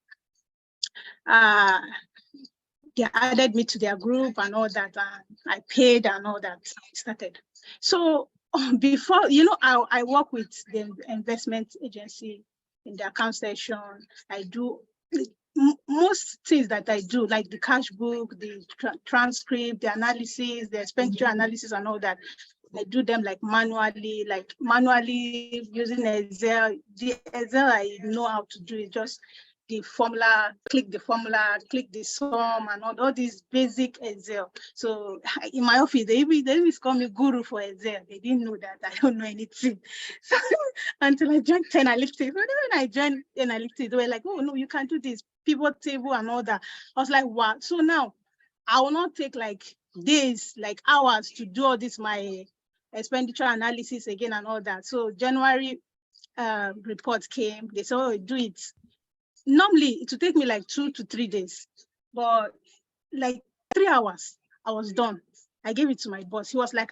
S4: they added me to their group and all that, and I paid and all that. I started. So before, you know, I work with the investment agency in the account section. I do most things that I do, like the cash book, the transcript, the analysis, the expenditure analysis and all that. I do them like manually using Excel. The Excel I know how to do it, just the formula, click the sum, and all these basic Excel. So in my office, they always call me guru for Excel. They didn't know that I don't know anything. So until I joined Analytics. When I joined Analytics, they were like, oh no, you can do this pivot table and all that. I was like, wow. So now I will not take like days, like hours to do all this, my expenditure analysis again and all that. So January report came, they said, oh, do it. Normally it would take me like 2 to 3 days, but like 3 hours, I was done. I gave it to my boss. He was like,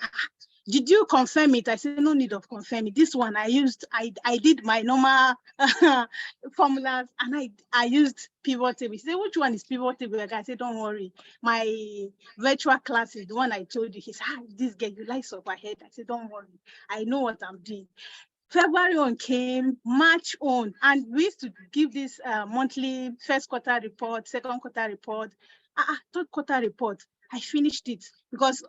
S4: did you confirm it? I said, no need of confirming. This one I did my normal formulas, and I used pivot table. He said, which one is pivot table? I said, don't worry. My virtual class is the one I told you. He said, this girl, you like so ahead. I said, don't worry. I know what I'm doing. February on came, March on, and we used to give this monthly first quarter report, second quarter report, third quarter report. I finished it because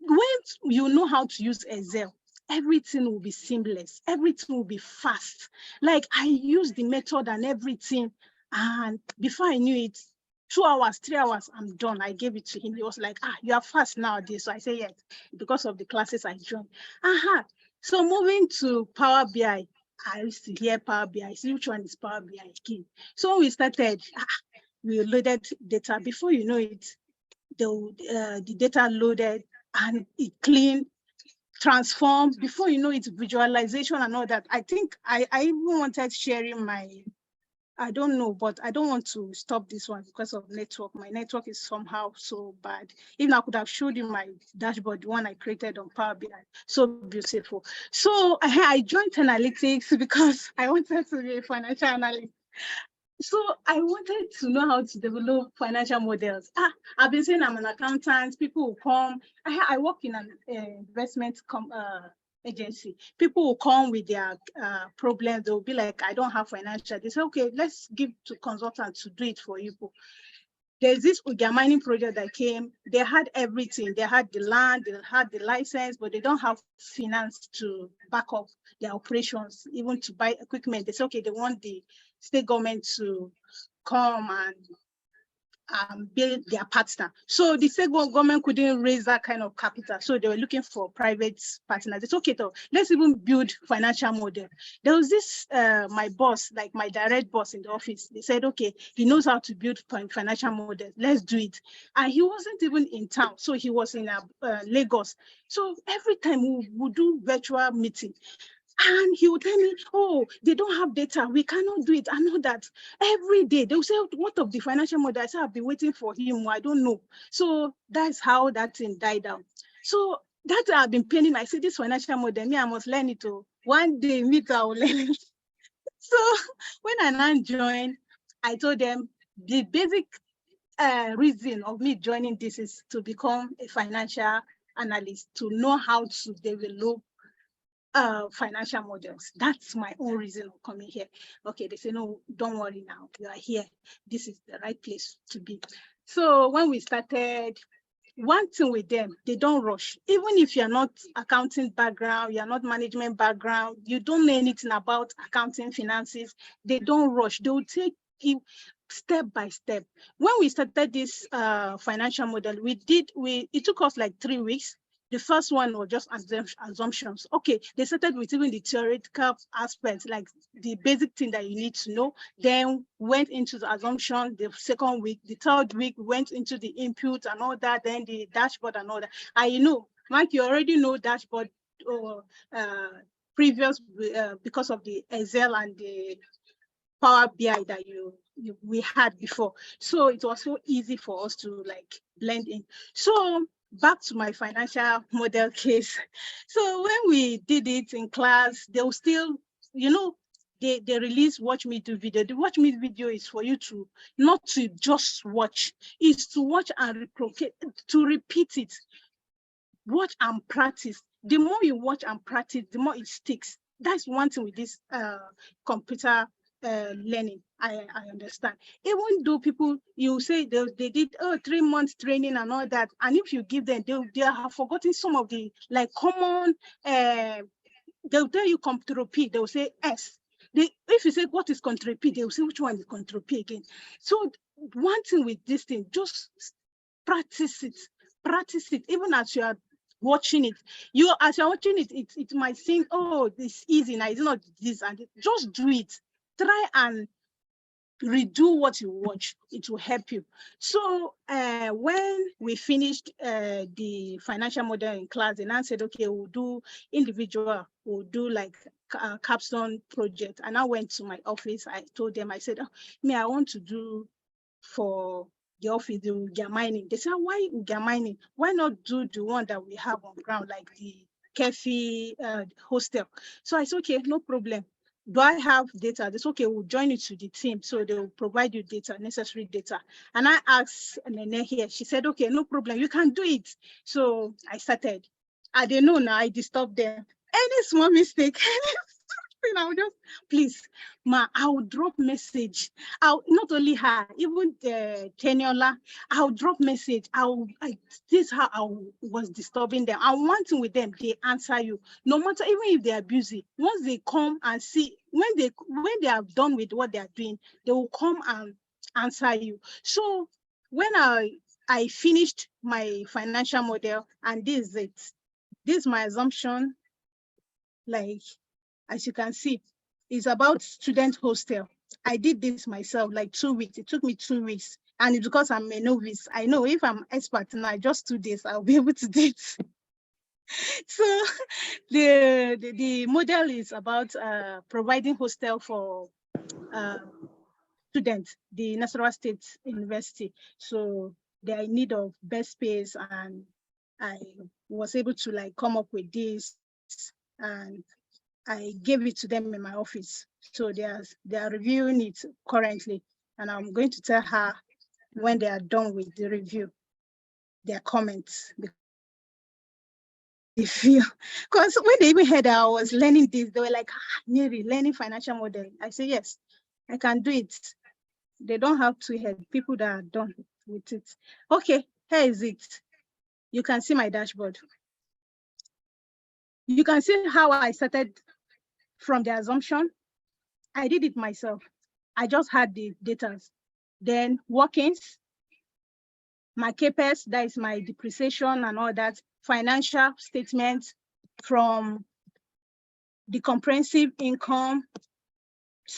S4: when you know how to use Excel, everything will be seamless, everything will be fast. Like I used the method and everything, and before I knew it, 2 hours, 3 hours, I'm done. I gave it to him. He was like, you are fast nowadays. So I say, yes, because of the classes I joined. So moving to Power BI, I used to hear Power BI. See which one is Power BI again. So when we started, we loaded data. Before you know it, the data loaded and it cleaned, transformed. Before you know it, visualization and all that. I think I even wanted sharing my, I don't know, but I don't want to stop this one because of network. My network is somehow so bad. Even I could have showed you my dashboard, the one I created on Power BI. So beautiful. So I joined Analytics because I wanted to be a financial analyst. So I wanted to know how to develop financial models. I've been saying I'm an accountant. People will come. I work in an investment agency. People will come with their problems. They'll be like, I don't have financial. They say, okay, let's give to consultants to do it for you. There's this Uga mining project that came. They had everything. They had the land, they had the license, but they don't have finance to back up their operations, even to buy equipment. They say, okay, they want the state government to come and build their partner. So the state government couldn't raise that kind of capital. So they were looking for private partners. It's okay, though. Let's even build financial model. There was this, my boss, like my direct boss in the office, they said, okay, he knows how to build financial models. Let's do it. And he wasn't even in town. So he was in Lagos. So every time we would do virtual meeting, and he would tell me, oh, they don't have data. We cannot do it. I know that. Every day, they will say, what of the financial model? I said, I've been waiting for him. I don't know. So that's how that thing died down. So that I've been planning. I said, this financial model, me, I must learn it. One day, I will learn it. So when I now joined, I told them the basic reason of me joining this is to become a financial analyst, to know how to develop financial models. That's my own reason of coming here. Okay, they say, no, don't worry now. You are here. This is the right place to be. So when we started, one thing with them, they don't rush. Even if you're not accounting background, you're not management background, you don't know anything about accounting, finances, they don't rush. They will take you step by step. When we started this financial model, it took us like 3 weeks. The first one was just assumptions. Okay, they started with even the theoretical aspects, like the basic thing that you need to know, then went into the assumption. The second week, the third week, went into the input and all that, then the dashboard and all that. Mike, you already know dashboard or previous because of the Excel and the Power BI that we had before. So it was so easy for us to like blend in. So back to my financial model case. So when we did it in class, they will still, they release watch me do video. The watch me video is for you to not to just watch, it's to watch and repeat it. Watch and practice. The more you watch and practice, the more it sticks. That's one thing with this computer learning. I understand. Even though people, you say they did 3 months training and all that, and if you give them, they have forgotten some of the like common. They'll tell you computer P. They'll say S. if you say what is control P, they will say which one is control P again. So one thing with this thing, just practice it. Practice it. Even as you are watching it, as you're watching it, it might seem, oh, this easy now. It's not this and this. Just do it. Try and redo what you watch. It will help you. So when we finished the financial model in class, and I said, okay, we'll do individual, we'll do like a capstone project. And I went to my office. I told them, I said, oh, me, I want to do for the office, the Uga mining. They said, why Uga mining? Why not do the one that we have on ground, like the Kefi hostel? So I said, okay, no problem. Do I have data? They said, okay, we'll join you to the team. So they will provide you data, necessary data. And I asked Nene here, she said, okay, no problem, you can do it. So I started. I didn't know now, I disturbed them. Any small mistake, I'll just, please, ma, I'll drop message. I'll not only her, even Teniola, I'll drop message. This is how I was disturbing them. And one thing with them, they answer you. No matter, even if they are busy, once they come and see, when they are done with what they are doing, they will come and answer you. So when I finished my financial model, and this is it. This is my assumption, like, as you can see, it's about student hostel. I did this myself, like 2 weeks. It took me 2 weeks. And it's because I'm a novice. I know if I'm expert now, just 2 days, I'll be able to do it. So the model is about providing hostel for students, the Nasarawa State University. So they are in need of best space, and I was able to like come up with this, and I gave it to them in my office. So they are reviewing it currently, and I'm going to tell her when they are done with the review, their comments. They feel, because when they even heard that I was learning this, they were like, Mary, learning financial modeling. I say, yes, I can do it. They don't have to help people that are done with it. Okay, here is it. You can see my dashboard. You can see how I started from the assumption. I did it myself. I just had the data. Then workings, my CAPEX, that is my depreciation and all that, financial statements from the comprehensive income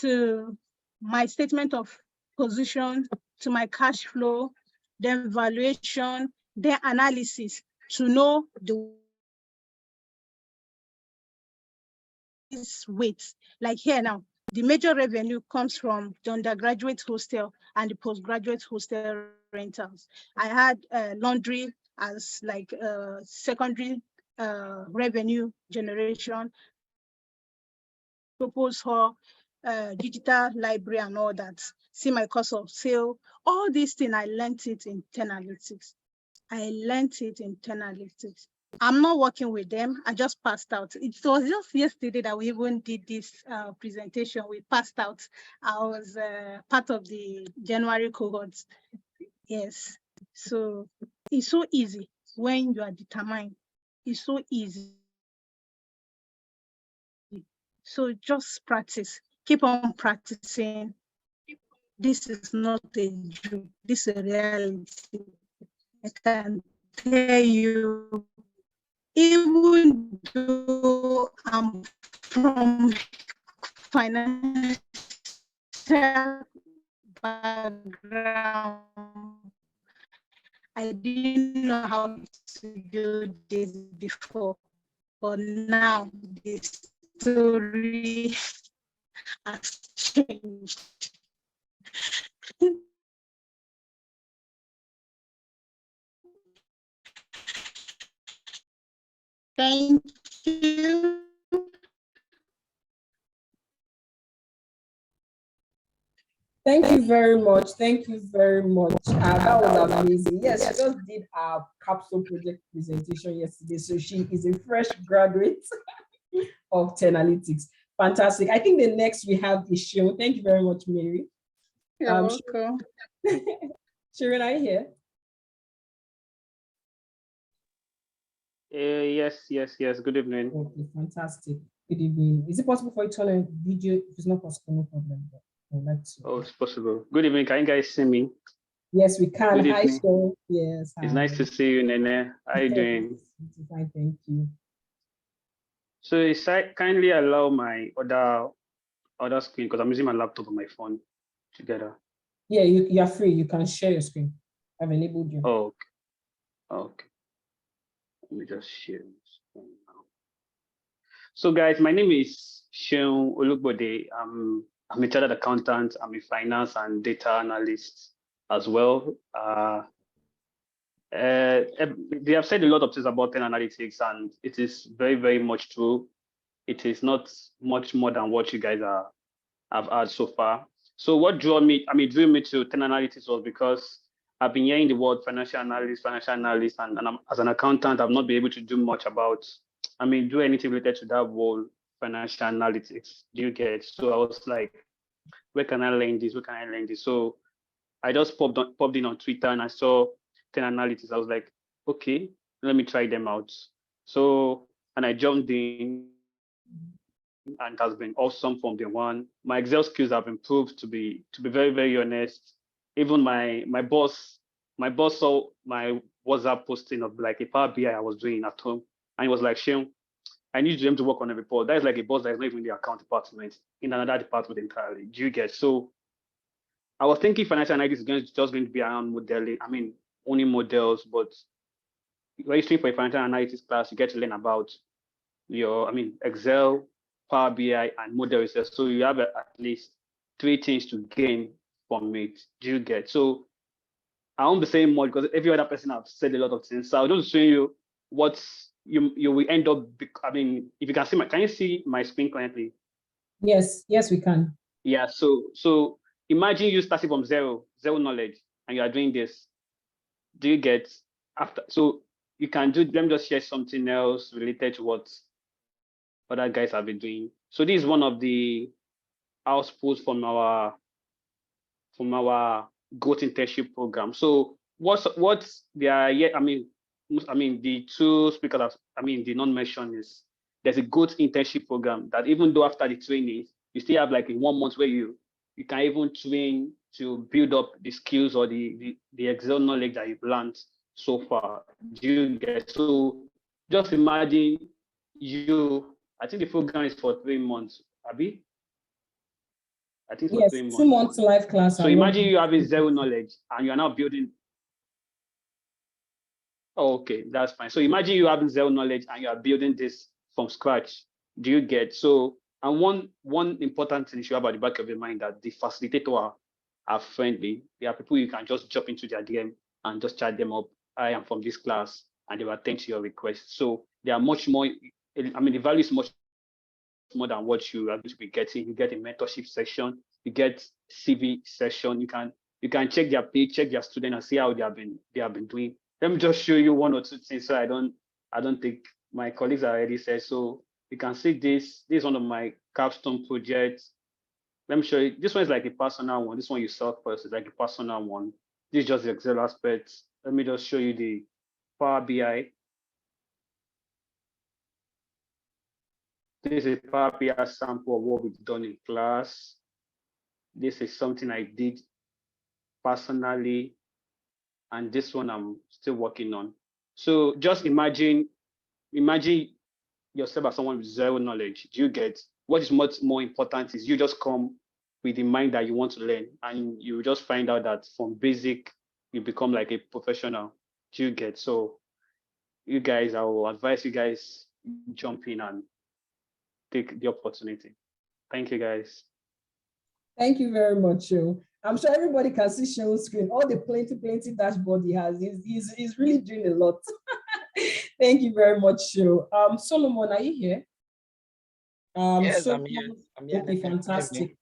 S4: to my statement of position to my cash flow, then valuation, then analysis to know the weights. Like here now, the major revenue comes from the undergraduate hostel and the postgraduate hostel rentals. I had laundry as like secondary revenue generation, purpose hall, digital library and all that. See my cost of sale, all these things, I learned it in 10 analytics. I'm not working with them. I just passed out. It was just yesterday that we even did this presentation. We passed out. I was part of the January cohorts. Yes. So it's so easy when you are determined. It's so easy. So just practice. Keep on practicing. This is not a joke. This is a reality. I can tell you, even though I'm from financial background, I didn't know how to do this before, but now the story has changed. Thank you.
S2: Thank you very much. Thank you very much. That was amazing. Yes, she just did our capsule project presentation yesterday. So she is a fresh graduate of 10 Analytics. Fantastic. I think the next we have is Shion. Thank you very much, Mary.
S4: You're welcome.
S2: Sharon, are you here?
S5: Yes. Good evening.
S2: Okay, fantastic. Good evening. Is it possible for you to turn on video? If it's not possible, no problem. But I would like to.
S5: Oh, it's possible. Good evening. Can you guys see me?
S2: Yes, we can.
S5: Good
S2: Hi,
S5: evening.
S2: Cheryl. Yes.
S5: It's
S2: Hi.
S5: nice to see you, Nene. How you doing?
S2: Fine, thank you.
S5: So kindly allow my other screen because I'm using my laptop and my phone together.
S2: Yeah, you're free. You can share your screen. I've enabled you.
S5: Oh, okay. Okay. Let me just share my screen now. So guys, my name is Seun Olugbode. I'm a chartered accountant. I'm a finance and data analyst as well. They have said a lot of things about ten analytics, and it is very, very much true. It is not much more than what you guys have had so far. So what drew me to ten analytics was because I've been hearing the word financial analyst, and as an accountant, I've not been able to do much about, do anything related to that whole financial analytics. Do you get? So I was like, where can I learn this? Where can I learn this? So I just popped in on Twitter and I saw 10 analytics. I was like, okay, let me try them out. So, and I jumped in and it has been awesome from day one. My Excel skills have improved to be very, very honest. Even my boss saw my WhatsApp posting of like a Power BI I was doing at home. And he was like, Seun, I need them to work on a report. That is like a boss that is not even in the account department, in another department entirely. Do you get? So I was thinking financial analytics is just going to be around modeling. Only models, but registering for a financial analytics class, you get to learn about Excel, Power BI, and model research. So you have at least 3 things to gain from it. Do you get? So I won't be saying more because every other person have said a lot of things. So I'll just show you what you will end up. If you can see can you see my screen currently?
S2: Yes, we can.
S5: Yeah. So imagine you starting from zero knowledge, and you are doing this. Do you get after? So you can do. Let me just share something else related to what other guys have been doing. So this is one of the outputs from our growth internship program. So what they are yet? The two speakers did not mention is there's a growth internship program that even though after the training you still have like a 1 month where you can even train to build up the skills or the Excel knowledge that you've learned so far. Do you get? So just imagine I think the program is for 3 months, Abby. I think for
S2: yes,
S5: 3 months.
S2: 2 months live class.
S5: So imagine you having zero knowledge and you are now building. Oh, okay, that's fine. So imagine you having zero knowledge and you are building this from scratch. Do you get? So, and one important thing you should have at the back of your mind that the facilitator are friendly. They are people you can just jump into their DM and just chat them up. I am from this class, and they will attend to your request. So they are much more. The value is much more than what you are going to be getting. You get a mentorship section, you get CV session. You can check their page, check their student, and see how they have been doing. Let me just show you 1 or 2 things so I don't think my colleagues already said. So you can see this is one of my capstone projects. Let me show you. This one is like a personal one. This one you saw first is like a personal one. This is just the Excel aspects. Let me just show you the Power BI. This is a Power BI sample of what we've done in class. This is something I did personally, and this one I'm still working on. So just imagine yourself as someone with zero knowledge. Do you get? What is much more important is you just come with the mind that you want to learn, and you just find out that from basic you become like a professional. Do you get? So you guys, I will advise you guys jump in and take the opportunity. Thank you, guys.
S2: Thank you very much, Joe. I'm sure everybody can see Seun's screen. All the plenty dashboard he has. He's really doing a lot. Thank you very much, Joe. Solomon, are you here?
S6: Yes,
S2: Solomon,
S6: I'm here.
S2: Okay, fantastic.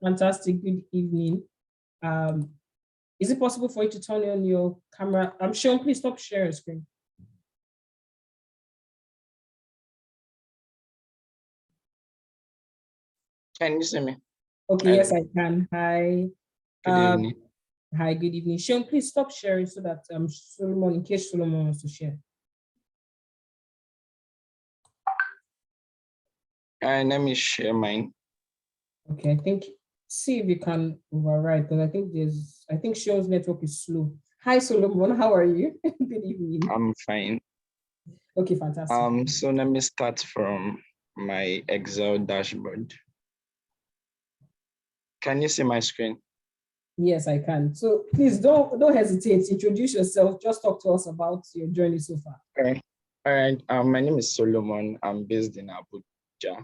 S2: Fantastic. Good evening. Is it possible for you to turn on your camera? Seun, please stop sharing screen.
S6: Can you see me?
S2: Okay, yes, I can. Hi.
S6: Good evening.
S2: Hi, good evening. Seun, please stop sharing so that Solomon, in case Solomon wants to share.
S6: And let me share mine.
S2: Okay, I think see if you can override because I think Shion's network is slow. Hi Solomon, how are you? Good evening.
S6: I'm fine.
S2: Okay, fantastic.
S6: So let me start from my Excel dashboard. Can you see my screen?
S2: Yes, I can. So please don't hesitate. Introduce yourself. Just talk to us about your journey so far.
S6: Okay. All right. My name is Solomon. I'm based in Abuja.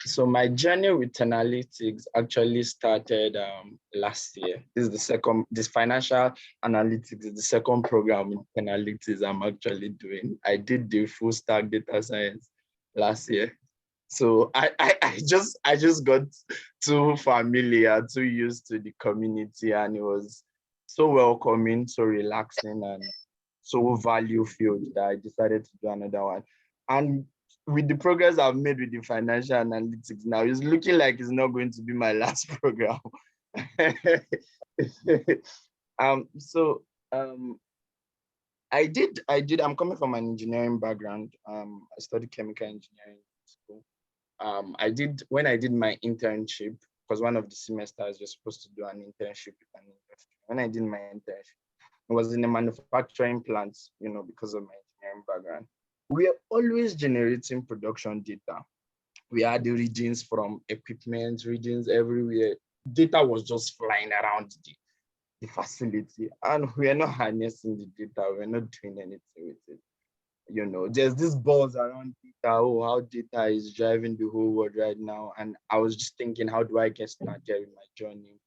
S6: So my journey with analytics actually started last year. This financial analytics is the second program in analytics I'm actually doing. I did the full stack data science last year. So I just got too familiar, too used to the community, and it was so welcoming, so relaxing, and so value filled that I decided to do another one. And with the progress I've made with the financial analytics now, it's looking like it's not going to be my last program. So I'm coming from an engineering background. I studied chemical engineering in school. When I did my internship, because one of the semesters you're supposed to do an internship with an industry. When I did my internship, it was in a manufacturing plant, because of my engineering background. We are always generating production data. We had the readings from equipment, readings everywhere. Data was just flying around the facility, and we are not harnessing the data. We're not doing anything with it. There's this buzz around data, how data is driving the whole world right now. And I was just thinking, how do I get started with my journey?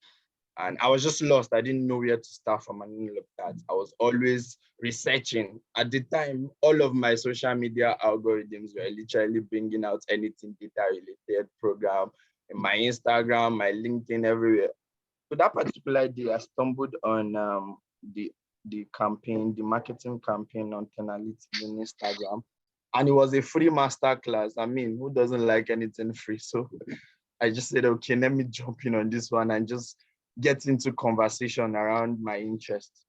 S6: And I was just lost. I didn't know where to start from and all of that. I was always researching. At the time, all of my social media algorithms were literally bringing out anything data-related program in my Instagram, my LinkedIn, everywhere. So that particular day, I stumbled on the campaign, the marketing campaign on Tenality on Instagram. And it was a free masterclass. I mean, who doesn't like anything free? So I just said, okay, let me jump in on this one and just get into conversation around my interests.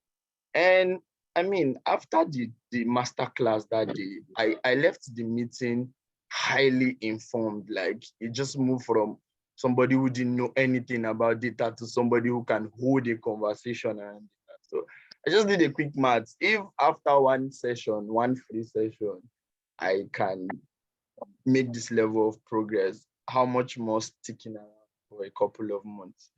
S6: And I mean, after the masterclass that day, I left the meeting highly informed. Like it just moved from somebody who didn't know anything about data to somebody who can hold a conversation around data. So I just did a quick math. If after one free session, I can make this level of progress, how much more sticking around for a couple of months?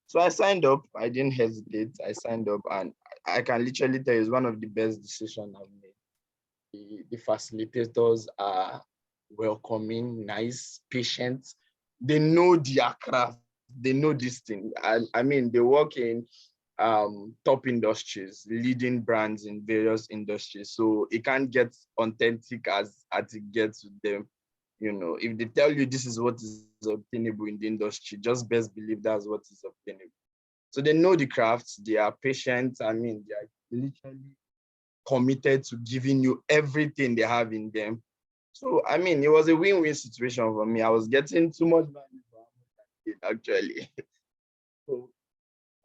S6: So I signed up. I didn't hesitate. I signed up, and I can literally tell you it's one of the best decisions I've made. The facilitators are welcoming, nice, patient. They know their craft. They know this thing. I mean, they work in top industries, leading brands in various industries. So it can't get authentic as it gets with them. If they tell you this is what is obtainable in the industry, just best believe that's what is obtainable. So they know the crafts, they are patient. I mean, they are literally committed to giving you everything they have in them. So, I mean, it was a win-win situation for me. I was getting too much value for how much I did, actually. So,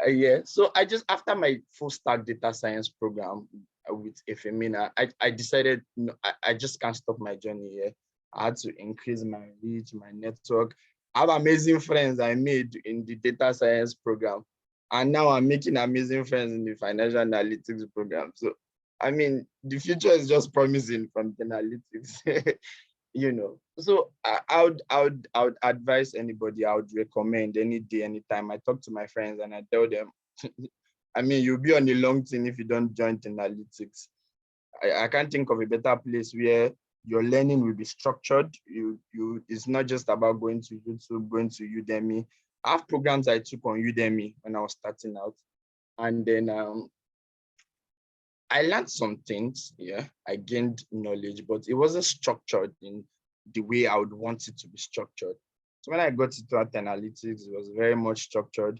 S6: yeah. So I just, after my full stack data science program with Efemina, I decided, I just can't stop my journey here. I had to increase my reach, my network. I have amazing friends I made in the data science program. And now I'm making amazing friends in the financial analytics program. So, I mean, the future is just promising from the analytics. So I would advise anybody. I would recommend any day, anytime. I talk to my friends and I tell them, I mean, you'll be on a long thing if you don't join analytics. I can't think of a better place where your learning will be structured. It's not just about going to YouTube, going to Udemy. I have programs I took on Udemy when I was starting out, and then I learned some things. Yeah, I gained knowledge, but it wasn't structured in the way I would want it to be structured. So when I got into analytics, it was very much structured.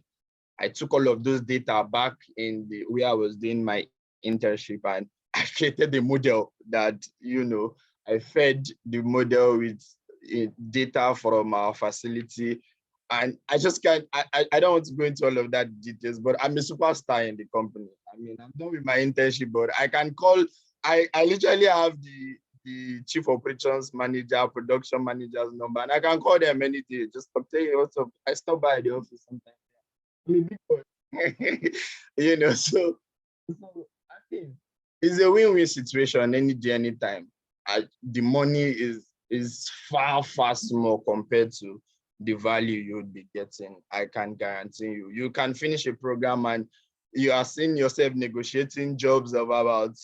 S6: I took all of those data back in the way I was doing my internship, and I created a model that, I fed the model with data from our facility. And I just can't, I don't want to go into all of that details, but I'm a superstar in the company. I mean, I'm done with my internship, but I can call, I literally have the chief operations manager, production manager's number, and I can call them any day. Just stop telling you what's up. I stop by the office sometimes. I mean, big boy. You know, so I think it's a win-win situation any day, anytime. The money is far, far small compared to the value you would be getting. I can guarantee you. You can finish a program and you are seeing yourself negotiating jobs of about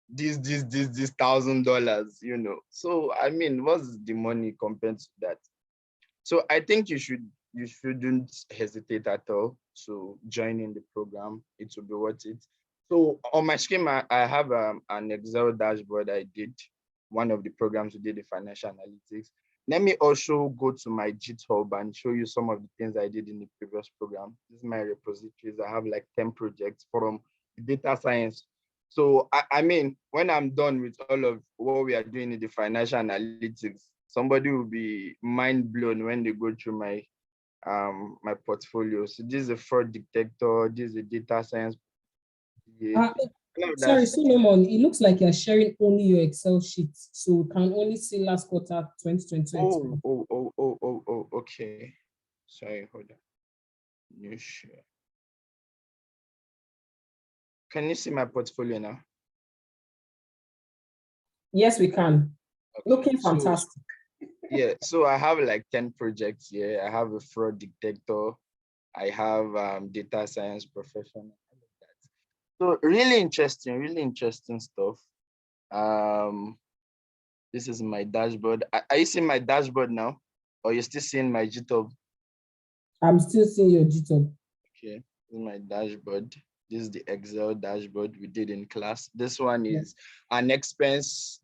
S6: this $1,000, you know. So I mean, what's the money compared to that? So I think you shouldn't hesitate at all to join in the program. It will be worth it. So on my screen, I have an Excel dashboard I did. One of the programs we did, the financial analytics. Let me also go to my GitHub and show you some of the things I did in the previous program. This is my repositories. I have like 10 projects from data science. So I mean, when I'm done with all of what we are doing in the financial analytics, somebody will be mind blown when they go through my my portfolio. So this is a fraud detector. This is a data science.
S2: Sorry, Solomon, it looks like you're sharing only your Excel sheets, so we can only see last quarter 2020.
S6: Okay. Sorry, hold on. New share. Can you see my portfolio now?
S2: Yes, we can.
S6: Okay.
S2: Looking fantastic.
S6: Yeah, so I have like 10 projects here. I have a fraud detector. I have data science professional. So really interesting stuff. This is my dashboard. Are you seeing my dashboard now? Or you're still seeing my GitHub?
S2: I'm still seeing your GitHub.
S6: Okay, this is my dashboard. This is the Excel dashboard we did in class. This one is an expense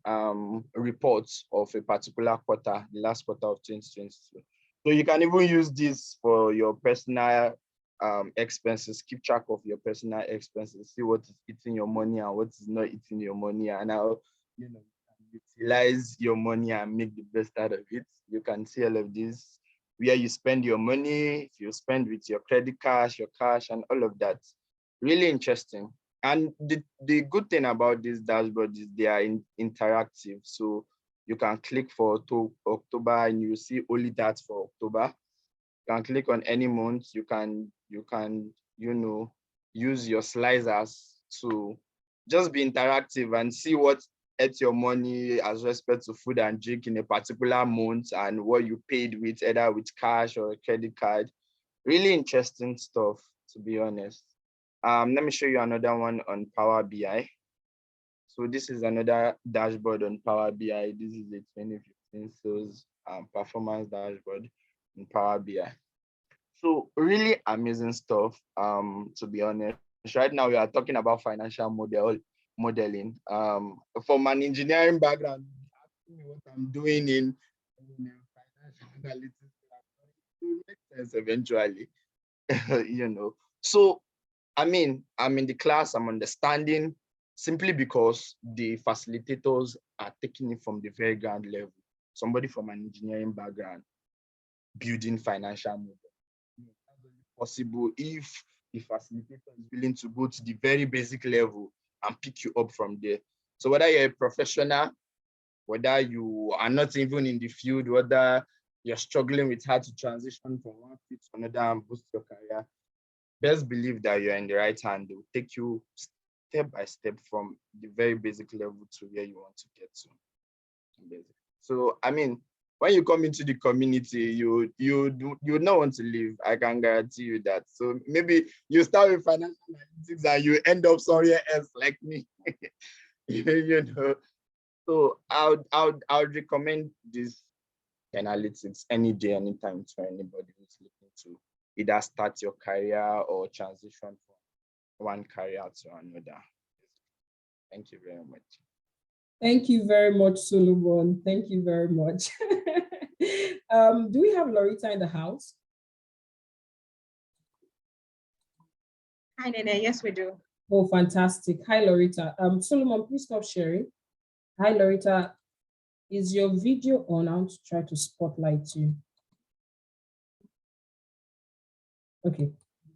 S6: report of a particular quarter, the last quarter of 2022. So you can even use this for your personal expenses, keep track of your personal expenses, see what is eating your money and what is not eating your money, and how utilize your money and make the best out of it. You can see all of this, where you spend your money, if you spend with your credit cash, your cash, and all of that. Really interesting. And the good thing about this dashboard is they are interactive. So you can click for October and you see only that for October. You can click on any month. You can use your slicers to just be interactive and see what ate your money as respect to food and drink in a particular month and what you paid with, either with cash or a credit card. Really interesting stuff, to be honest. Let me show you another one on Power BI. So this is another dashboard on Power BI. This is the 2015 sales performance dashboard in Power BI. So really amazing stuff, to be honest. Right now we are talking about financial modeling. From an engineering background, asking me what I'm doing in financial analytics, it makes sense eventually, So I mean, I'm in the class, I'm understanding simply because the facilitators are taking it from the very ground level. Somebody from an engineering background building financial models. That's only possible if the facilitator is willing to go to the very basic level and pick you up from there. So whether you're a professional, whether you are not even in the field, whether you're struggling with how to transition from one field to another and boost your career, best believe that you're in the right hand. They will take you step by step from the very basic level to where you want to get to. So, I mean, when you come into the community, you not want to leave. I can guarantee you that. So maybe you start with financial analytics and you end up somewhere else like me. So I would recommend this analytics any day, anytime to anybody who's looking to either start your career or transition from one career to another. Thank you very much.
S2: Thank you very much, Solomon. Thank you very much. Do we have Lorita in the house?
S4: Hi, Nene. Yes, we do.
S2: Oh, fantastic. Hi, Lorita. Solomon, please stop sharing. Hi, Lorita. Is your video on? I want to try to spotlight you. Okay,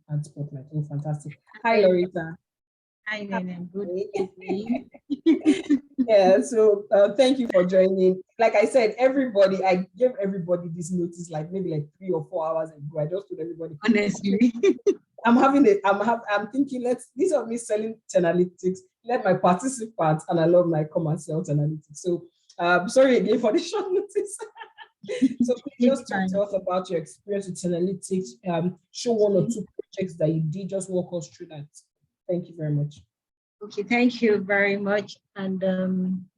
S2: and spotlight. Oh, fantastic. Hi, Lorita.
S7: Hi, Nene. Good evening.
S2: Yeah, so thank you for joining. Like I said, everybody, I gave everybody this notice like maybe like 3 or 4 hours ago. I just told everybody.
S7: Honestly.
S2: I'm thinking, these are me selling analytics. Let my participants and alumni come and sell analytics. So sorry again for the short notice. So please just talk to us about your experience with analytics. Show 1 or 2 projects that you did. Just walk us through that. Thank you very much.
S7: Okay, thank you very much. And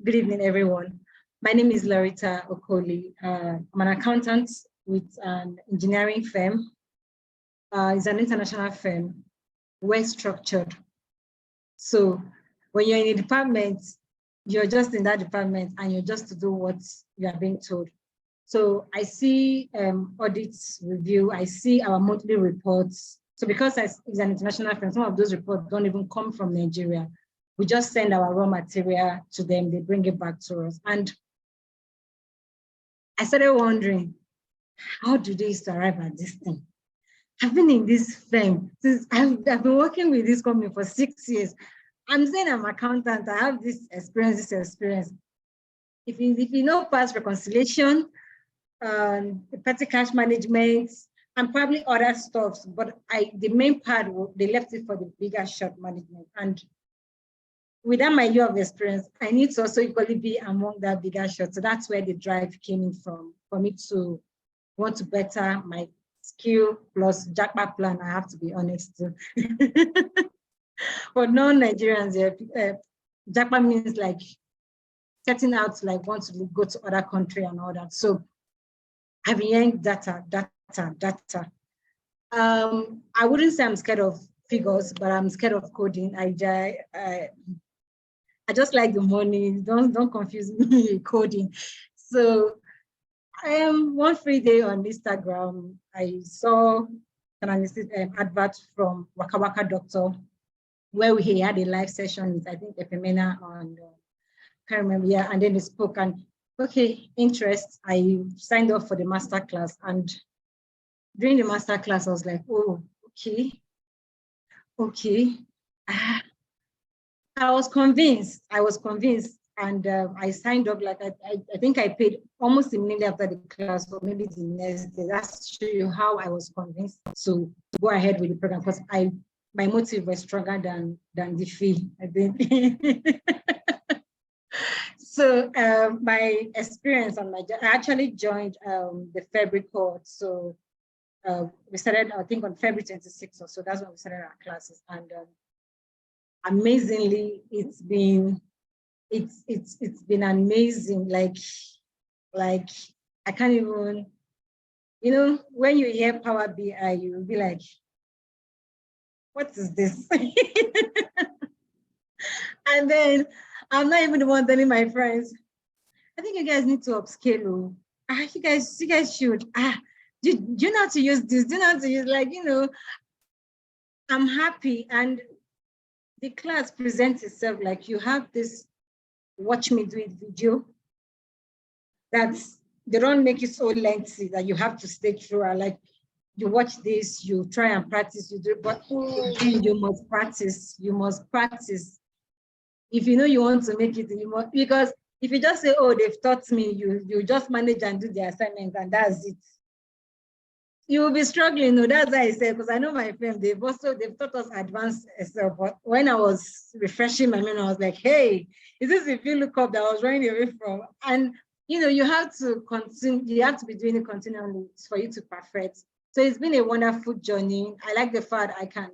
S7: good evening, everyone. My name is Larita Okoli. I'm an accountant with an engineering firm. It's an international firm, well structured. So when you're in a department, you're just in that department and you're just to do what you are being told. So I see audits review, I see our monthly reports. So because it's an international firm, some of those reports don't even come from Nigeria. We just send our raw material to them, they bring it back to us. And I started wondering, how do they arrive at this thing? I've been in this firm since I've been working with this company for 6 years. I'm saying I'm an accountant, I have this experience. If you know past reconciliation, petty cash management, and probably other stuff, but the main part, they left it for the bigger shot management. And with that, my year of experience, I need to also equally be among that bigger shot. So that's where the drive came in from, for me to want to better my skill plus Jackpot plan, I have to be honest too. For non-Nigerians, Jackpot means like setting out to like want to go to other country and all that. So I've been hearing data. I wouldn't say I'm scared of figures, but I'm scared of coding. I just like the money. Don't confuse me with coding. So one free day on Instagram, I saw an advert from Waka Waka Doctor, where he had a live session with, I think, Epimena and can't remember, yeah, and then they spoke, and okay, interest, I signed up for the masterclass, and during the masterclass, I was like, oh, okay. I was convinced, and I signed up, like, I think I paid almost immediately after the class, or maybe the next day. That's to show you how I was convinced to go ahead with the program, because my motive was stronger than the fee, I think. So my experience on I actually joined the February cohort. So we started, I think, on February 26th or so. That's when we started our classes. And amazingly, it's been amazing. Like I can't even, when you hear Power BI, you'll be like, what is this? And then I'm not even the one telling my friends, I think you guys need to upscale. You guys should. Do you know how to use this? Do you know how to use, like, I'm happy. And the class presents itself like you have this watch me do it video that's, they don't make it so lengthy that you have to stay through. Like, you watch this, you try and practice, you do, but again, you must practice. If you know you want to make it, because if you just say, oh, they've taught me, you just manage and do the assignment and that's it, you will be struggling. No, that's why I said, because I know my friends, they've taught us advanced Excel, but when I was refreshing my memory, I was like, hey, is this if you look up that I was running away from? And you have to continue, you have to be doing it continually for you to perfect. So it's been a wonderful journey. I like the fact I can,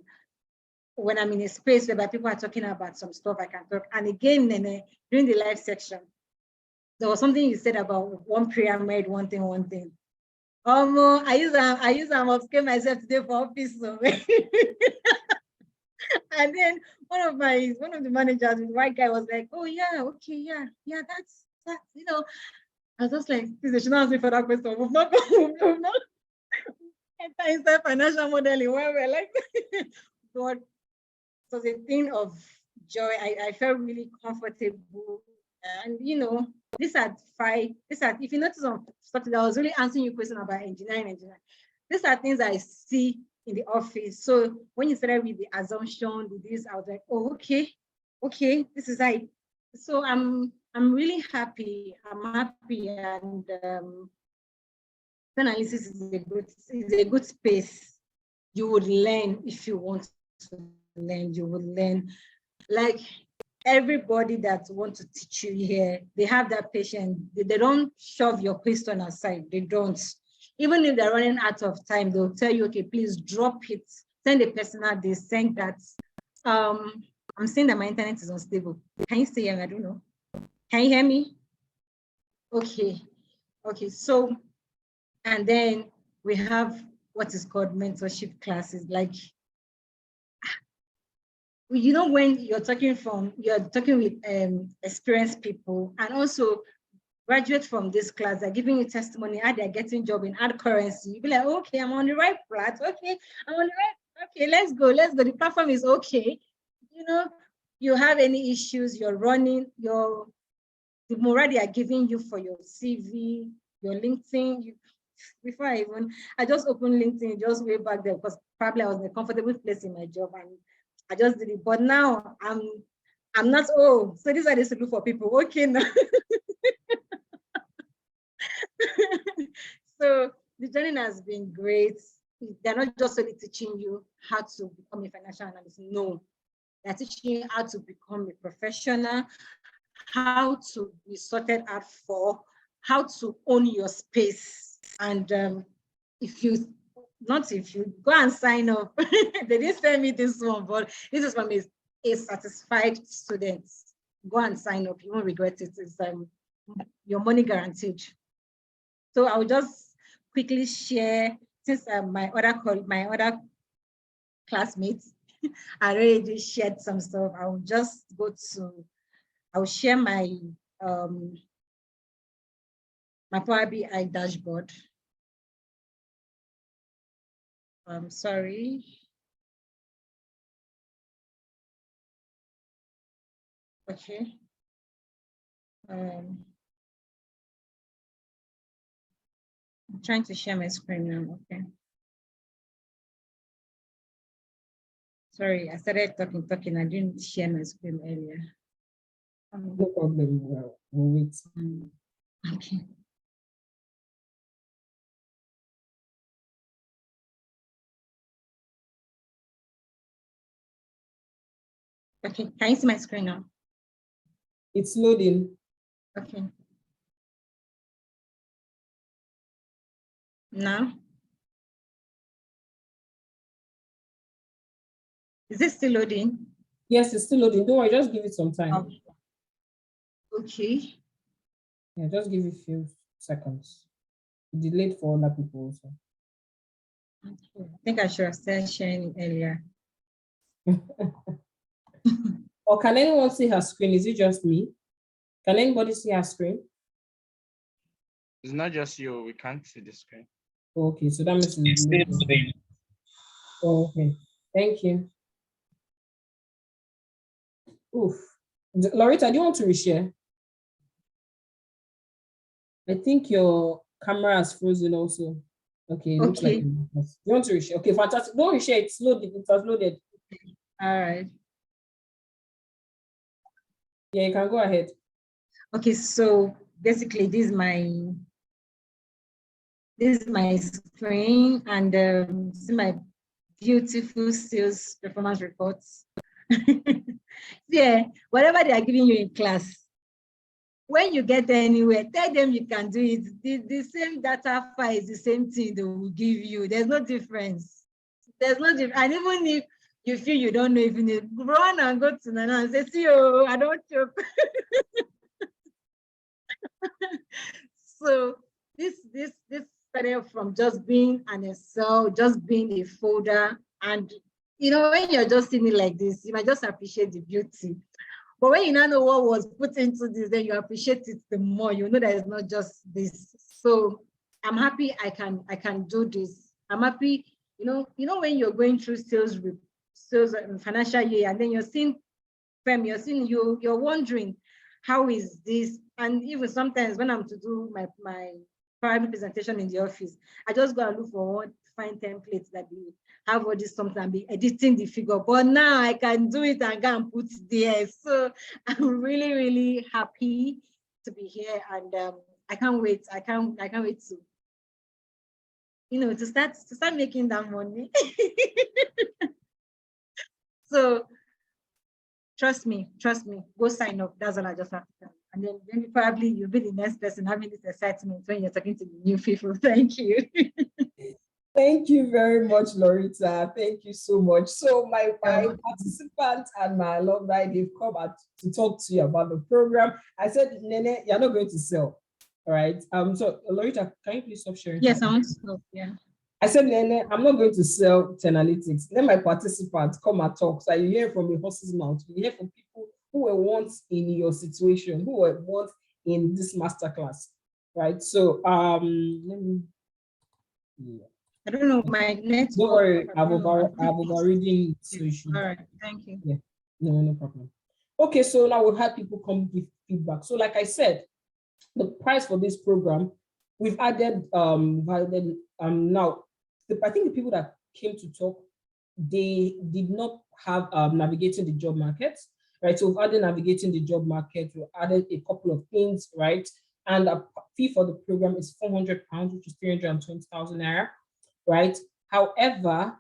S7: when I'm in a space where people are talking about some stuff, I can talk. And again, Nene, during the live section, there was something you said about one pyramid, one thing. I use them upscale myself today for office. So. And then one of the managers, the white guy, was like, oh yeah, okay, yeah, that's I was just like, they should not ask me for that question. We've not enter inside financial modeling where we're like, but it was a thing of joy. I felt really comfortable. And these are if you notice on something, I was really answering your question about engineering. These are things I see in the office. So when you started with the assumption, with this, I was like, oh, okay, this is right. So I'm really happy. I'm happy, and analysis is a good space. You would learn if you want to learn. You would learn. Like everybody that wants to teach you here, they have that patience. They don't shove your question aside. They don't. Even if they're running out of time, they'll tell you, okay, please drop it. Send a personal, they send that. I'm saying that my internet is unstable. Can you see me? I don't know. Can you hear me? Okay. So, and then we have what is called mentorship classes. Like, you know, when you're talking with experienced people, and also graduates from this class, they're giving you testimony, how they're getting job in hard currency. You'll be like, okay, I'm on the right path. Okay, I'm on the right. Okay, let's go. The platform is okay. You know, you have any issues, you're running, the morale they are giving you for your CV, your LinkedIn. Before I just opened LinkedIn just way back there, because probably I was in a comfortable place in my job and I just did it. But now I'm not, so these are the to do for people. Okay, now. So the journey has been great. They're not just only teaching you how to become a financial analyst. No, they're teaching you how to become a professional, how to be sorted out for, how to own your space. And if you go and sign up, they didn't send me this one, but this is from a satisfied student. Go and sign up, you won't regret it. It's your money guaranteed. So I'll just quickly share, since my other classmates I already shared some stuff. I'll share my my Power BI dashboard. I'm sorry. Okay. I'm trying to share my screen now. Okay. Sorry, I started talking. I didn't share my screen earlier.
S2: No problem. We'll wait.
S7: Okay. Okay, can you see my screen now?
S2: It's loading.
S7: Okay. Now? Is it still loading?
S2: Yes, it's still loading. Don't worry, just give it some time.
S7: Okay.
S2: Yeah, just give it a few seconds. It delayed for other people also.
S7: Okay. I think I should have started sharing it earlier.
S2: Or can anyone see her screen? Is it just me? Can anybody see her screen?
S6: It's not just you. We can't see the screen.
S2: Okay, so that means it's loading. Okay, thank you. Oof. Loretta, do you want to reshare? I think your camera is frozen also. Okay, it looks like it. You want to reshare? Okay, fantastic. Don't reshare, it's loaded. It has loaded.
S7: All right.
S2: Yeah, you can go ahead.
S7: Okay, so basically this is my screen, and this is my beautiful sales performance reports. Yeah, whatever they are giving you in class, when you get anywhere, tell them you can do it. The same data file is the same thing they will give you. There's no difference. There's no difference. And even if you feel you don't know, if you need, run and go to Nana and say, see, oh, I don't joke. So this started from just being an Excel, just being a folder. And when you're just seeing it like this, you might just appreciate the beauty. But when you now know what was put into this, then you appreciate it the more. You know that it's not just this. So I'm happy I can do this. I'm happy, when you're going through sales and financial year, and then you're seeing you're wondering, how is this? And even sometimes when I'm to do my primary presentation in the office. I just go and look for one fine templates that they have all this something and be editing the figure. But now I can do it and go and put it there. So I'm really, really happy to be here, and I can't wait. I can't wait to, to start making that money. So trust me, go sign up. That's all I just have to tell you. And then maybe probably you'll be the next person having this excitement when you're talking to the new people. Thank you.
S2: Thank you very much, Lorita. Thank you so much. So my participants and my alumni, they've come out to talk to you about the program. I said, Nene, you're not going to sell. All right. So Lorita, can you please stop sharing?
S4: Yes, I want to stop. Yeah.
S2: I said, Nene, I'm not going to sell Tenalytics. Let my participants come and talk. So you hear from the horse's mouth. You hear from people who were once in your situation, who were once in this masterclass, right? So let me. Yeah.
S4: I don't know my network.
S2: Don't worry, I've overridden. So you should.
S4: All right, thank you.
S2: Yeah, no problem. Okay, so now we've had people come give feedback. So like I said, the price for this program, we've added now. I think the people that came to talk, they did not have navigating the job market, right? So we've added navigating the job market. We added a couple of things, right? And a fee for the program is £400, which is 320,000 naira, right? However,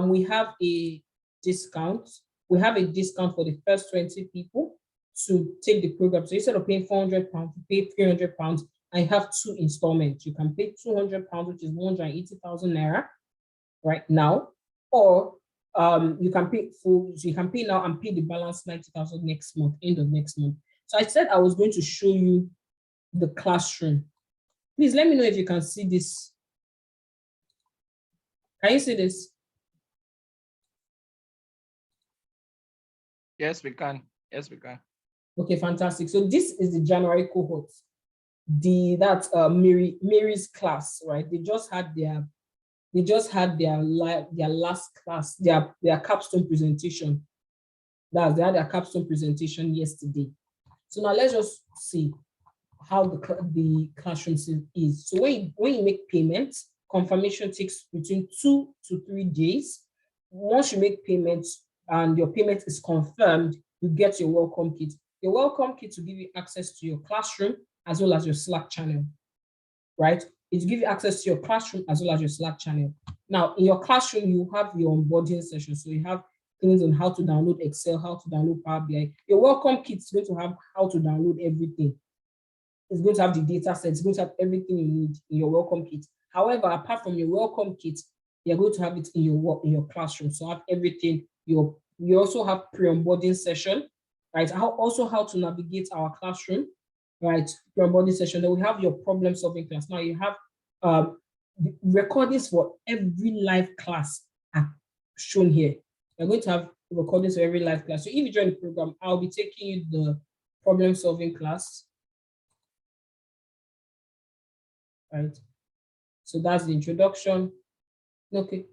S2: we have a discount. We have a discount for the first 20 people to take the program. So instead of paying £400, you pay £300. I have 2 installments. You can pay £200, which is 180,000 naira right now, or you can pay full. So you can pay now and pay the balance 90,000 next month, end of next month. So I said I was going to show you the classroom. Please let me know if you can see this. Can you see this?
S6: Yes, we can. Yes, we can.
S2: Okay, fantastic. So this is the January cohort. That's Mary's class, right? They just had their last class, their capstone presentation. They had their capstone presentation yesterday. So now let's just see how the classroom is. So when you make payments, confirmation takes between 2 to 3 days. Once you make payments and your payment is confirmed, you get your welcome kit. Your welcome kit will give you access to your classroom as well as your Slack channel, right? It will give you access to your classroom as well as your Slack channel. Now, in your classroom, you have your onboarding session. So you have things on how to download Excel, how to download Power BI. Your welcome kit is going to have how to download everything. It's going to have the data set. It's going to have everything you need in your welcome kit. However, apart from your welcome kit, you're going to have it in your classroom. So have everything. You also have pre-onboarding session, right? Also how to navigate our classroom, right? Pre-onboarding session. Then we have your problem solving class. Now you have the recordings for every live class are shown here. You're going to have recordings for every live class. So if you join the program, I'll be taking you the problem solving class. Right. So that's the introduction. Okay.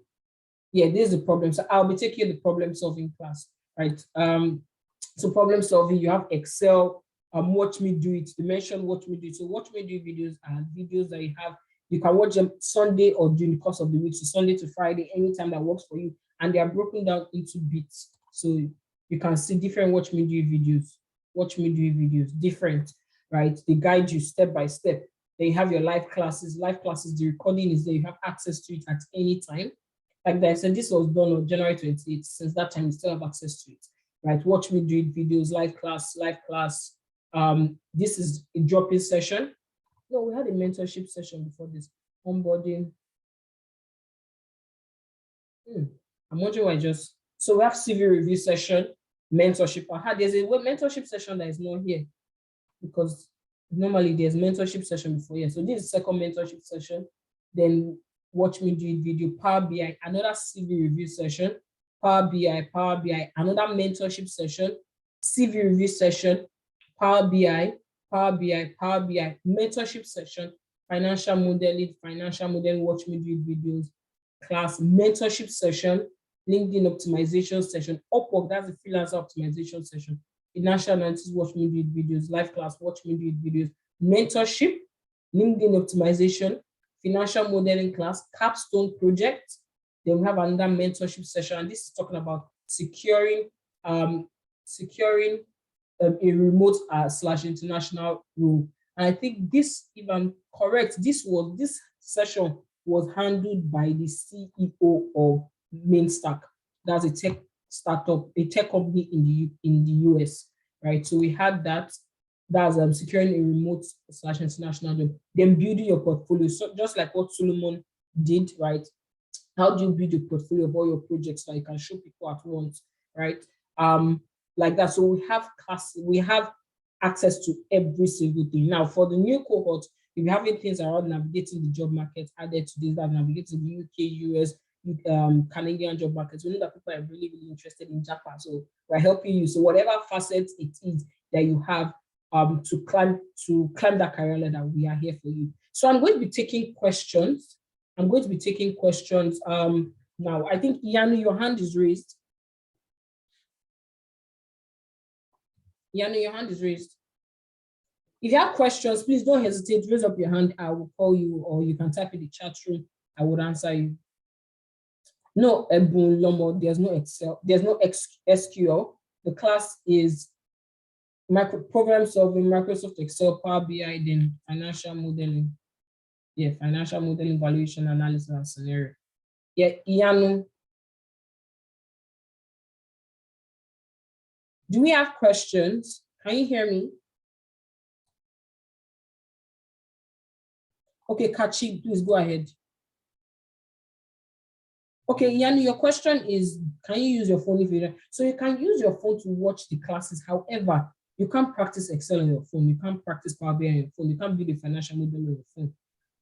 S2: Yeah, this is the problem. So I'll be taking you the problem solving class, right? So problem solving, you have Excel, watch me do it. Dimension, watch me do it. So watch me do videos and videos that you have. You can watch them Sunday or during the course of the week, so Sunday to Friday, anytime that works for you. And they are broken down into bits. So you can see different watch me do videos, different, right? They guide you step by step. Then you have your live classes. Live classes, the recording is there. You have access to it at any time. Like I said, this was done on January 28th. Since that time, you still have access to it, right? Watch me do it videos, live class. This is a drop-in session. No, we had a mentorship session before this. Onboarding. I'm wondering why so we have CV review session, mentorship. There's a mentorship session that is not here because normally there's mentorship session before here. So this is second mentorship session. Then watch me do it video, Power BI, another CV review session, Power BI, another mentorship session, CV review session, Power BI, mentorship session, financial modeling, watch me do it videos, class, mentorship session, LinkedIn optimization session, Upwork, that's the freelancer optimization session, financial analysis, watch me do it videos, live class, watch me do it videos, mentorship, LinkedIn optimization, financial modeling class, capstone project. Then we have another mentorship session, and this is talking about securing a remote / international role. And I think this, if I'm correct, this session was handled by the CEO of Mainstack. That's a tech startup, a tech company in the US, right? So we had that. That's securing a remote / international job. Then building your portfolio, so just like what Solomon did, right? How do you build a portfolio of all your projects that you can show people at once, right? Like that. So we have access to every single thing. Now, for the new cohort, if you're having things around navigating the job market added to this, that navigating the UK, US, Canadian job markets, we know that people are really, really interested in Japan. So we're helping you. So whatever facet it is that you have to climb that career ladder, we are here for you. So I'm going to be taking questions. Now, I think Yanu, your hand is raised. Yanu, your hand is raised. If you have questions, please don't hesitate to raise up your hand. I will call you, or you can type in the chat room. I would answer you. No, Lomo, there's no Excel, there's no SQL. The class is program solving, Microsoft Excel, Power BI, then financial modeling. Yeah, financial modeling, valuation, analysis, and scenario. Yeah, Ianu. Do we have questions? Can you hear me? Okay, Kachi, please go ahead. Okay, Ianu, your question is, can you use your phone if you so you can use your phone to watch the classes. However, you can't practice Excel on your phone. You can't practice Power BI on your phone. You can't build a financial model on your phone.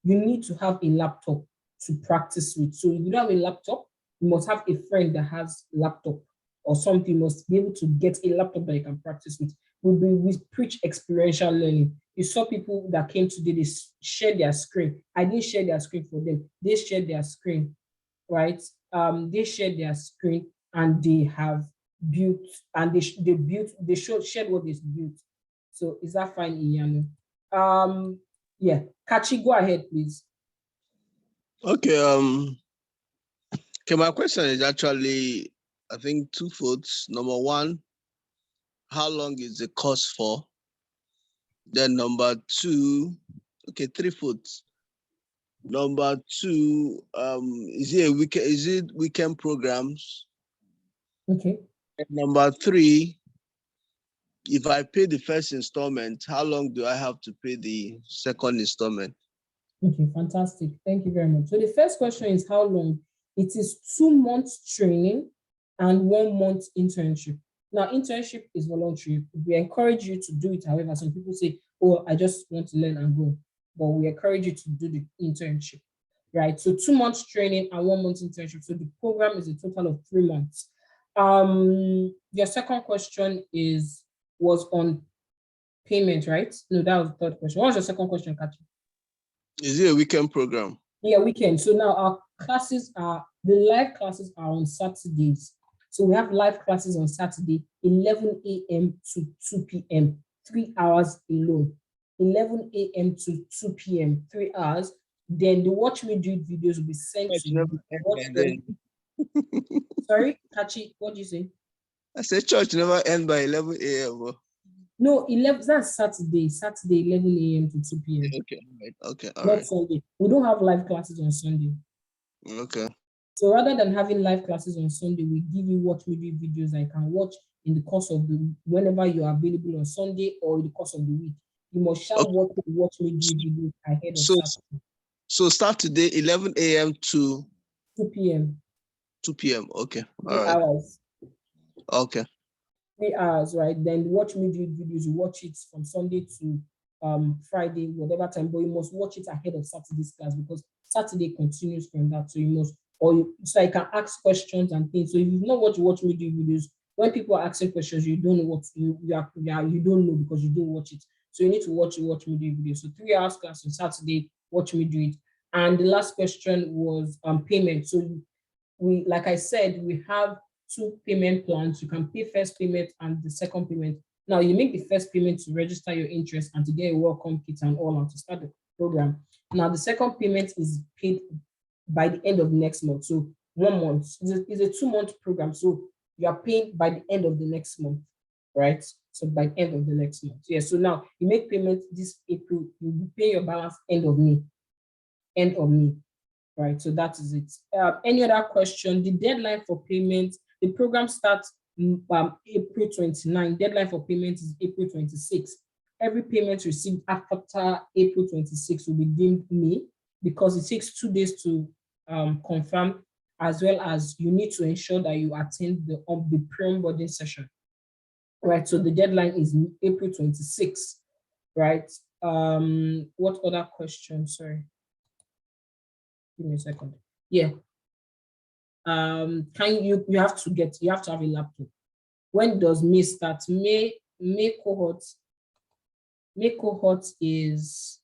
S2: You need to have a laptop to practice with. So if you don't have a laptop, you must have a friend that has a laptop or something. You must be able to get a laptop that you can practice with. We preach experiential learning. You saw people that came today, they shared their screen. I didn't share their screen for them. They shared their screen, right? They shared their screen and they have built, and they shared what they built. So is that fine, Iyanu? Yeah, Kachi, go ahead, please.
S8: Okay, okay, my question is actually, I think, twofold. Number one, how long is the course for? Then number two, okay, threefold. Number two, is it weekend programs?
S2: Okay.
S8: And number three, if I pay the first installment, how long do I have to pay the second installment?
S2: Okay, fantastic. Thank you very much. So the first question is how long? It is 2 months training and 1 month internship. Now, internship is voluntary. We encourage you to do it. However, some people say, oh, I just want to learn and go. But we encourage you to do the internship, right? So 2 months training and 1 month internship. So the program is a total of 3 months. Your second question was on payment, right? No, that was the third question. What was your second question, Kachi?
S8: Is it a weekend program?
S2: Yeah, weekend. So now our the live classes are on Saturdays. So we have live classes on Saturday, 11 a.m. to 2 p.m., 3 hours alone. 11 a.m. to 2 p.m., 3 hours. Then the Watch Me Do It videos will be sent to you. Sorry, Kachi, what did you say?
S8: I said church never end by 11 a.m.
S2: No, 11, that's Saturday, 11 a.m. to 2 p.m.
S8: Okay, okay, all
S2: Not
S8: right.
S2: Sunday. We don't have live classes on Sunday.
S8: Okay.
S2: So rather than having live classes on Sunday, we give you Watch Me Do It videos that you can watch in the course of whenever you are available on Sunday or in the course of the week. You must shall watch Me Do It videos ahead of Saturday.
S8: So Saturday, 11 a.m. to
S2: 2 p.m.
S8: 2 p.m. Okay.
S2: 3
S8: all right.
S2: hours.
S8: Okay.
S2: 3 hours, right? Then Watch Me Do It videos, you watch it from Sunday to Friday, whatever time, but you must watch it ahead of Saturday's class because Saturday continues from that. So you must, so I can ask questions and things. So if you've not Watch Me Do It videos, when people are asking questions, you don't know what you don't know because you didn't watch it. So you need to watch Me Do It video. So 3 hours class on Saturday, Watch Me Do It. And the last question was payment. So we, like I said, we have 2 payment plans. You can pay first payment and the second payment. Now you make the first payment to register your interest and to get a welcome kit and all, and to start program. Now the second payment is paid by the end of the next month. So 1 month. It's a 2-month program. So you are paying by the end of the next month, right? So by the end of the next month. Yeah. So now you make payment this April, you'll be paying your balance end of May. End of May. Right. So that is it. Any other question? The deadline for payment, the program starts April 29. Deadline for payment is April 26. Every payment received after April 26 will be deemed May, because it takes 2 days to confirm, as well as you need to ensure that you attend the pre-onboarding session. Right. So the deadline is April 26. Right. What other question? Sorry. Give me a second. Yeah. You have to have a laptop. When does May start? May cohort is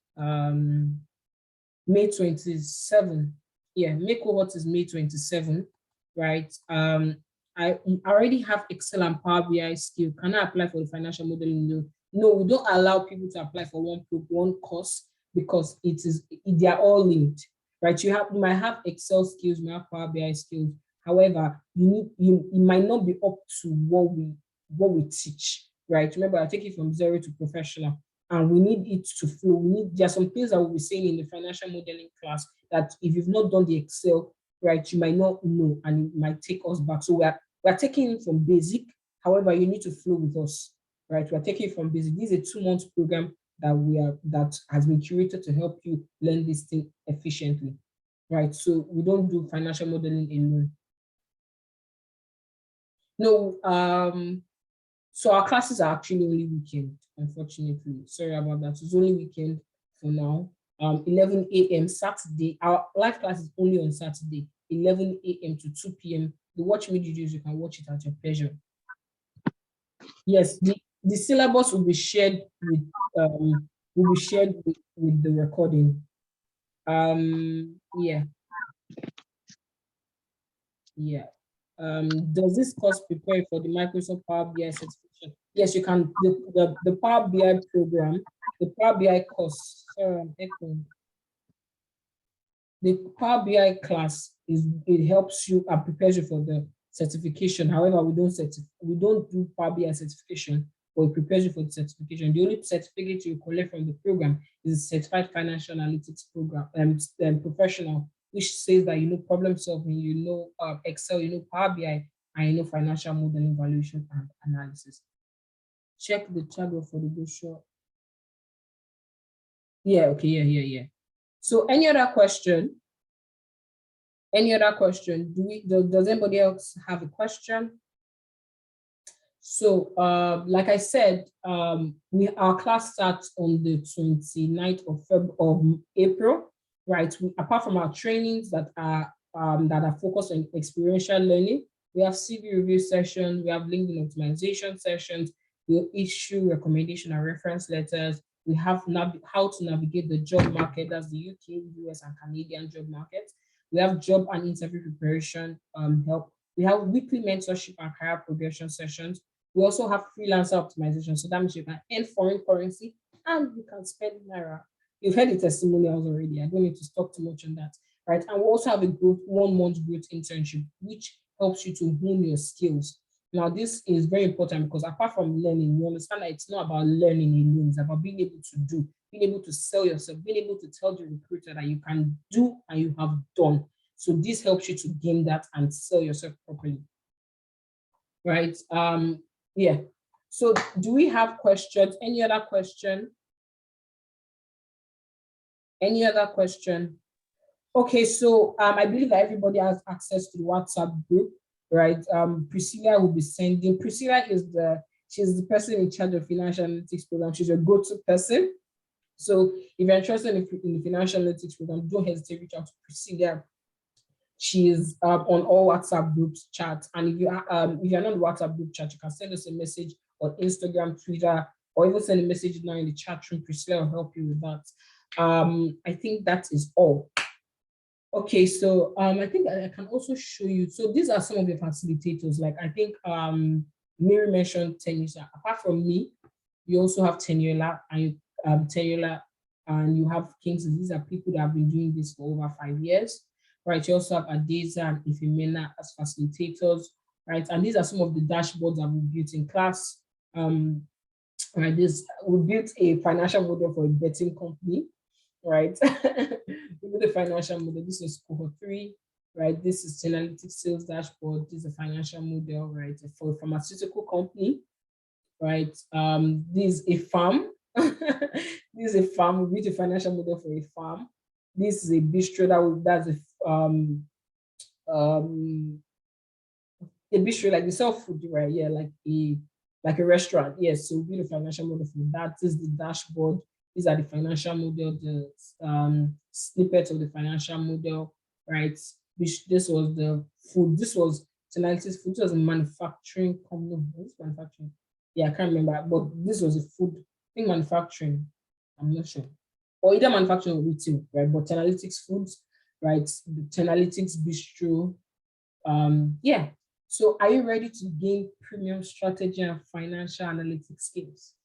S2: May 27. Yeah, May cohort is May 27, right? I already have Excel and Power BI skill. Can I apply for the financial modeling? No, we don't allow people to apply for one course, because they are all linked, right? You might have Excel skills, you might have Power BI skills. However, you might not be up to what we teach, right? Remember, I take it from 0 to professional, and we need it to flow. There are some things that we'll be saying in the financial modeling class that if you've not done the Excel, right, you might not know, and it might take us back. So we're taking it from basic. However, you need to flow with us, right? We're taking it from basic. This is a 2-month program that has been curated to help you learn this thing efficiently, right? So we don't do financial modeling alone. No, so our classes are actually only weekend, unfortunately. Sorry about that. It's only weekend for now. 11 a.m. Saturday. Our live class is only on Saturday, 11 a.m. to 2 p.m. The watch me videos, you can watch it at your pleasure. Yes, the syllabus will be shared with the recording. Yeah. Does this course prepare for the Microsoft Power BI certification? Yes, you can. The Power BI program, the Power BI course. Sorry, I'm echoing. The Power BI class it helps you and prepares you for the certification. However, we don't do Power BI certification, but it prepares you for the certification. The only certificate you collect from the program is a Certified Financial Analytics program professional, which says that you know problem solving, you know Excel, you know Power BI, and you know financial modeling, valuation, and analysis. Check the chat for the brochure. Yeah, okay, yeah. So any other question? Any other question? Does anybody else have a question? So like I said, our class starts on the 29th of April, right? Apart from our trainings that are focused on experiential learning, we have CV review sessions, we have LinkedIn optimization sessions, we'll issue recommendation and reference letters. We have how to navigate the job market, that's the UK, US, and Canadian job market. We have job and interview preparation help. We have weekly mentorship and career progression sessions. We also have freelancer optimization. So that means you can earn foreign currency and you can spend Naira. You've heard the testimonials already. I don't need to talk too much on that, right? And we also have a 1-month growth internship, which helps you to hone your skills. Now, this is very important because apart from learning, you understand that it's not about learning alone, it's about being able to do, being able to sell yourself, being able to tell the recruiter that you can do and you have done. So this helps you to gain that and sell yourself properly, right? Yeah. So do we have questions? Any other question? Any other question? Okay, so I believe that everybody has access to the WhatsApp group, right? Priscilla will be sending. Priscilla she's the person in charge of financial analytics program. She's a go-to person. So if you're interested in the financial analytics program, don't hesitate to reach out to Priscilla. She is on all WhatsApp groups chat. And if you're not on the WhatsApp group chat, you can send us a message on Instagram, Twitter, or even send a message now in the chat room. Priscilla will help you with that. I think that is all. Okay, so I think I can also show you. So these are some of the facilitators. Like I think Mary mentioned Tenusa. Apart from me, you also have Tenula, and Tenula and you have Kingsley. These are people that have been doing this for over 5 years, right? You also have Adeza and Ifemena as facilitators, right? And these are some of the dashboards that we built in class. Right, we built a financial model for a betting company, right? We built a financial model. This is cohort 3, right? This is analytics sales dashboard. This is a financial model, right, for a pharmaceutical company, right? This is a farm. This is a farm. We built a financial model for a farm. This is a bistro that's a bistro, like they sell food, right? Yeah, like a restaurant. Yes, so we build a financial model for that. This is the dashboard. These are the financial model, the snippets of the financial model, right? Which this was the food. This was analysis food. This was a manufacturing company. What's manufacturing? Yeah, I can't remember. But this was a food. I think manufacturing. I'm not sure. Or either manufacturing or retail, right? But analytics foods, right? The analytics bistro. Yeah. So are you ready to gain premium strategy and financial analytics skills?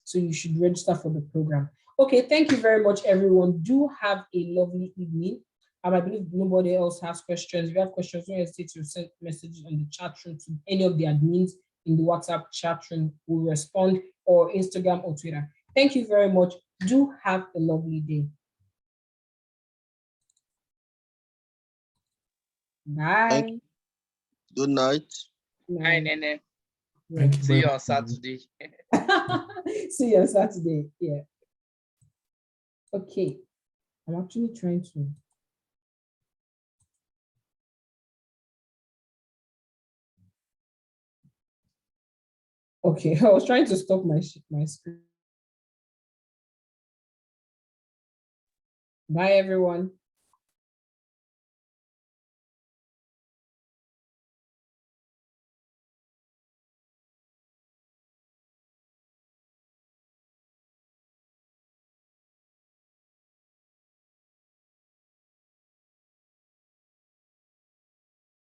S2: So you should register for the program. Okay, thank you very much, everyone. Do have a lovely evening. I believe nobody else has questions. If you have questions, don't hesitate to send messages on the chat room to any of the admins in the WhatsApp chat room. We'll respond, or Instagram or Twitter. Thank you very much. Do have a lovely day. Bye.
S8: Good night.
S6: Hi, Nene.
S2: Yeah.
S6: See you on Saturday.
S2: See you on Saturday. Yeah. Okay. I'm actually trying to. Okay, I was trying to stop my screen. Bye, everyone.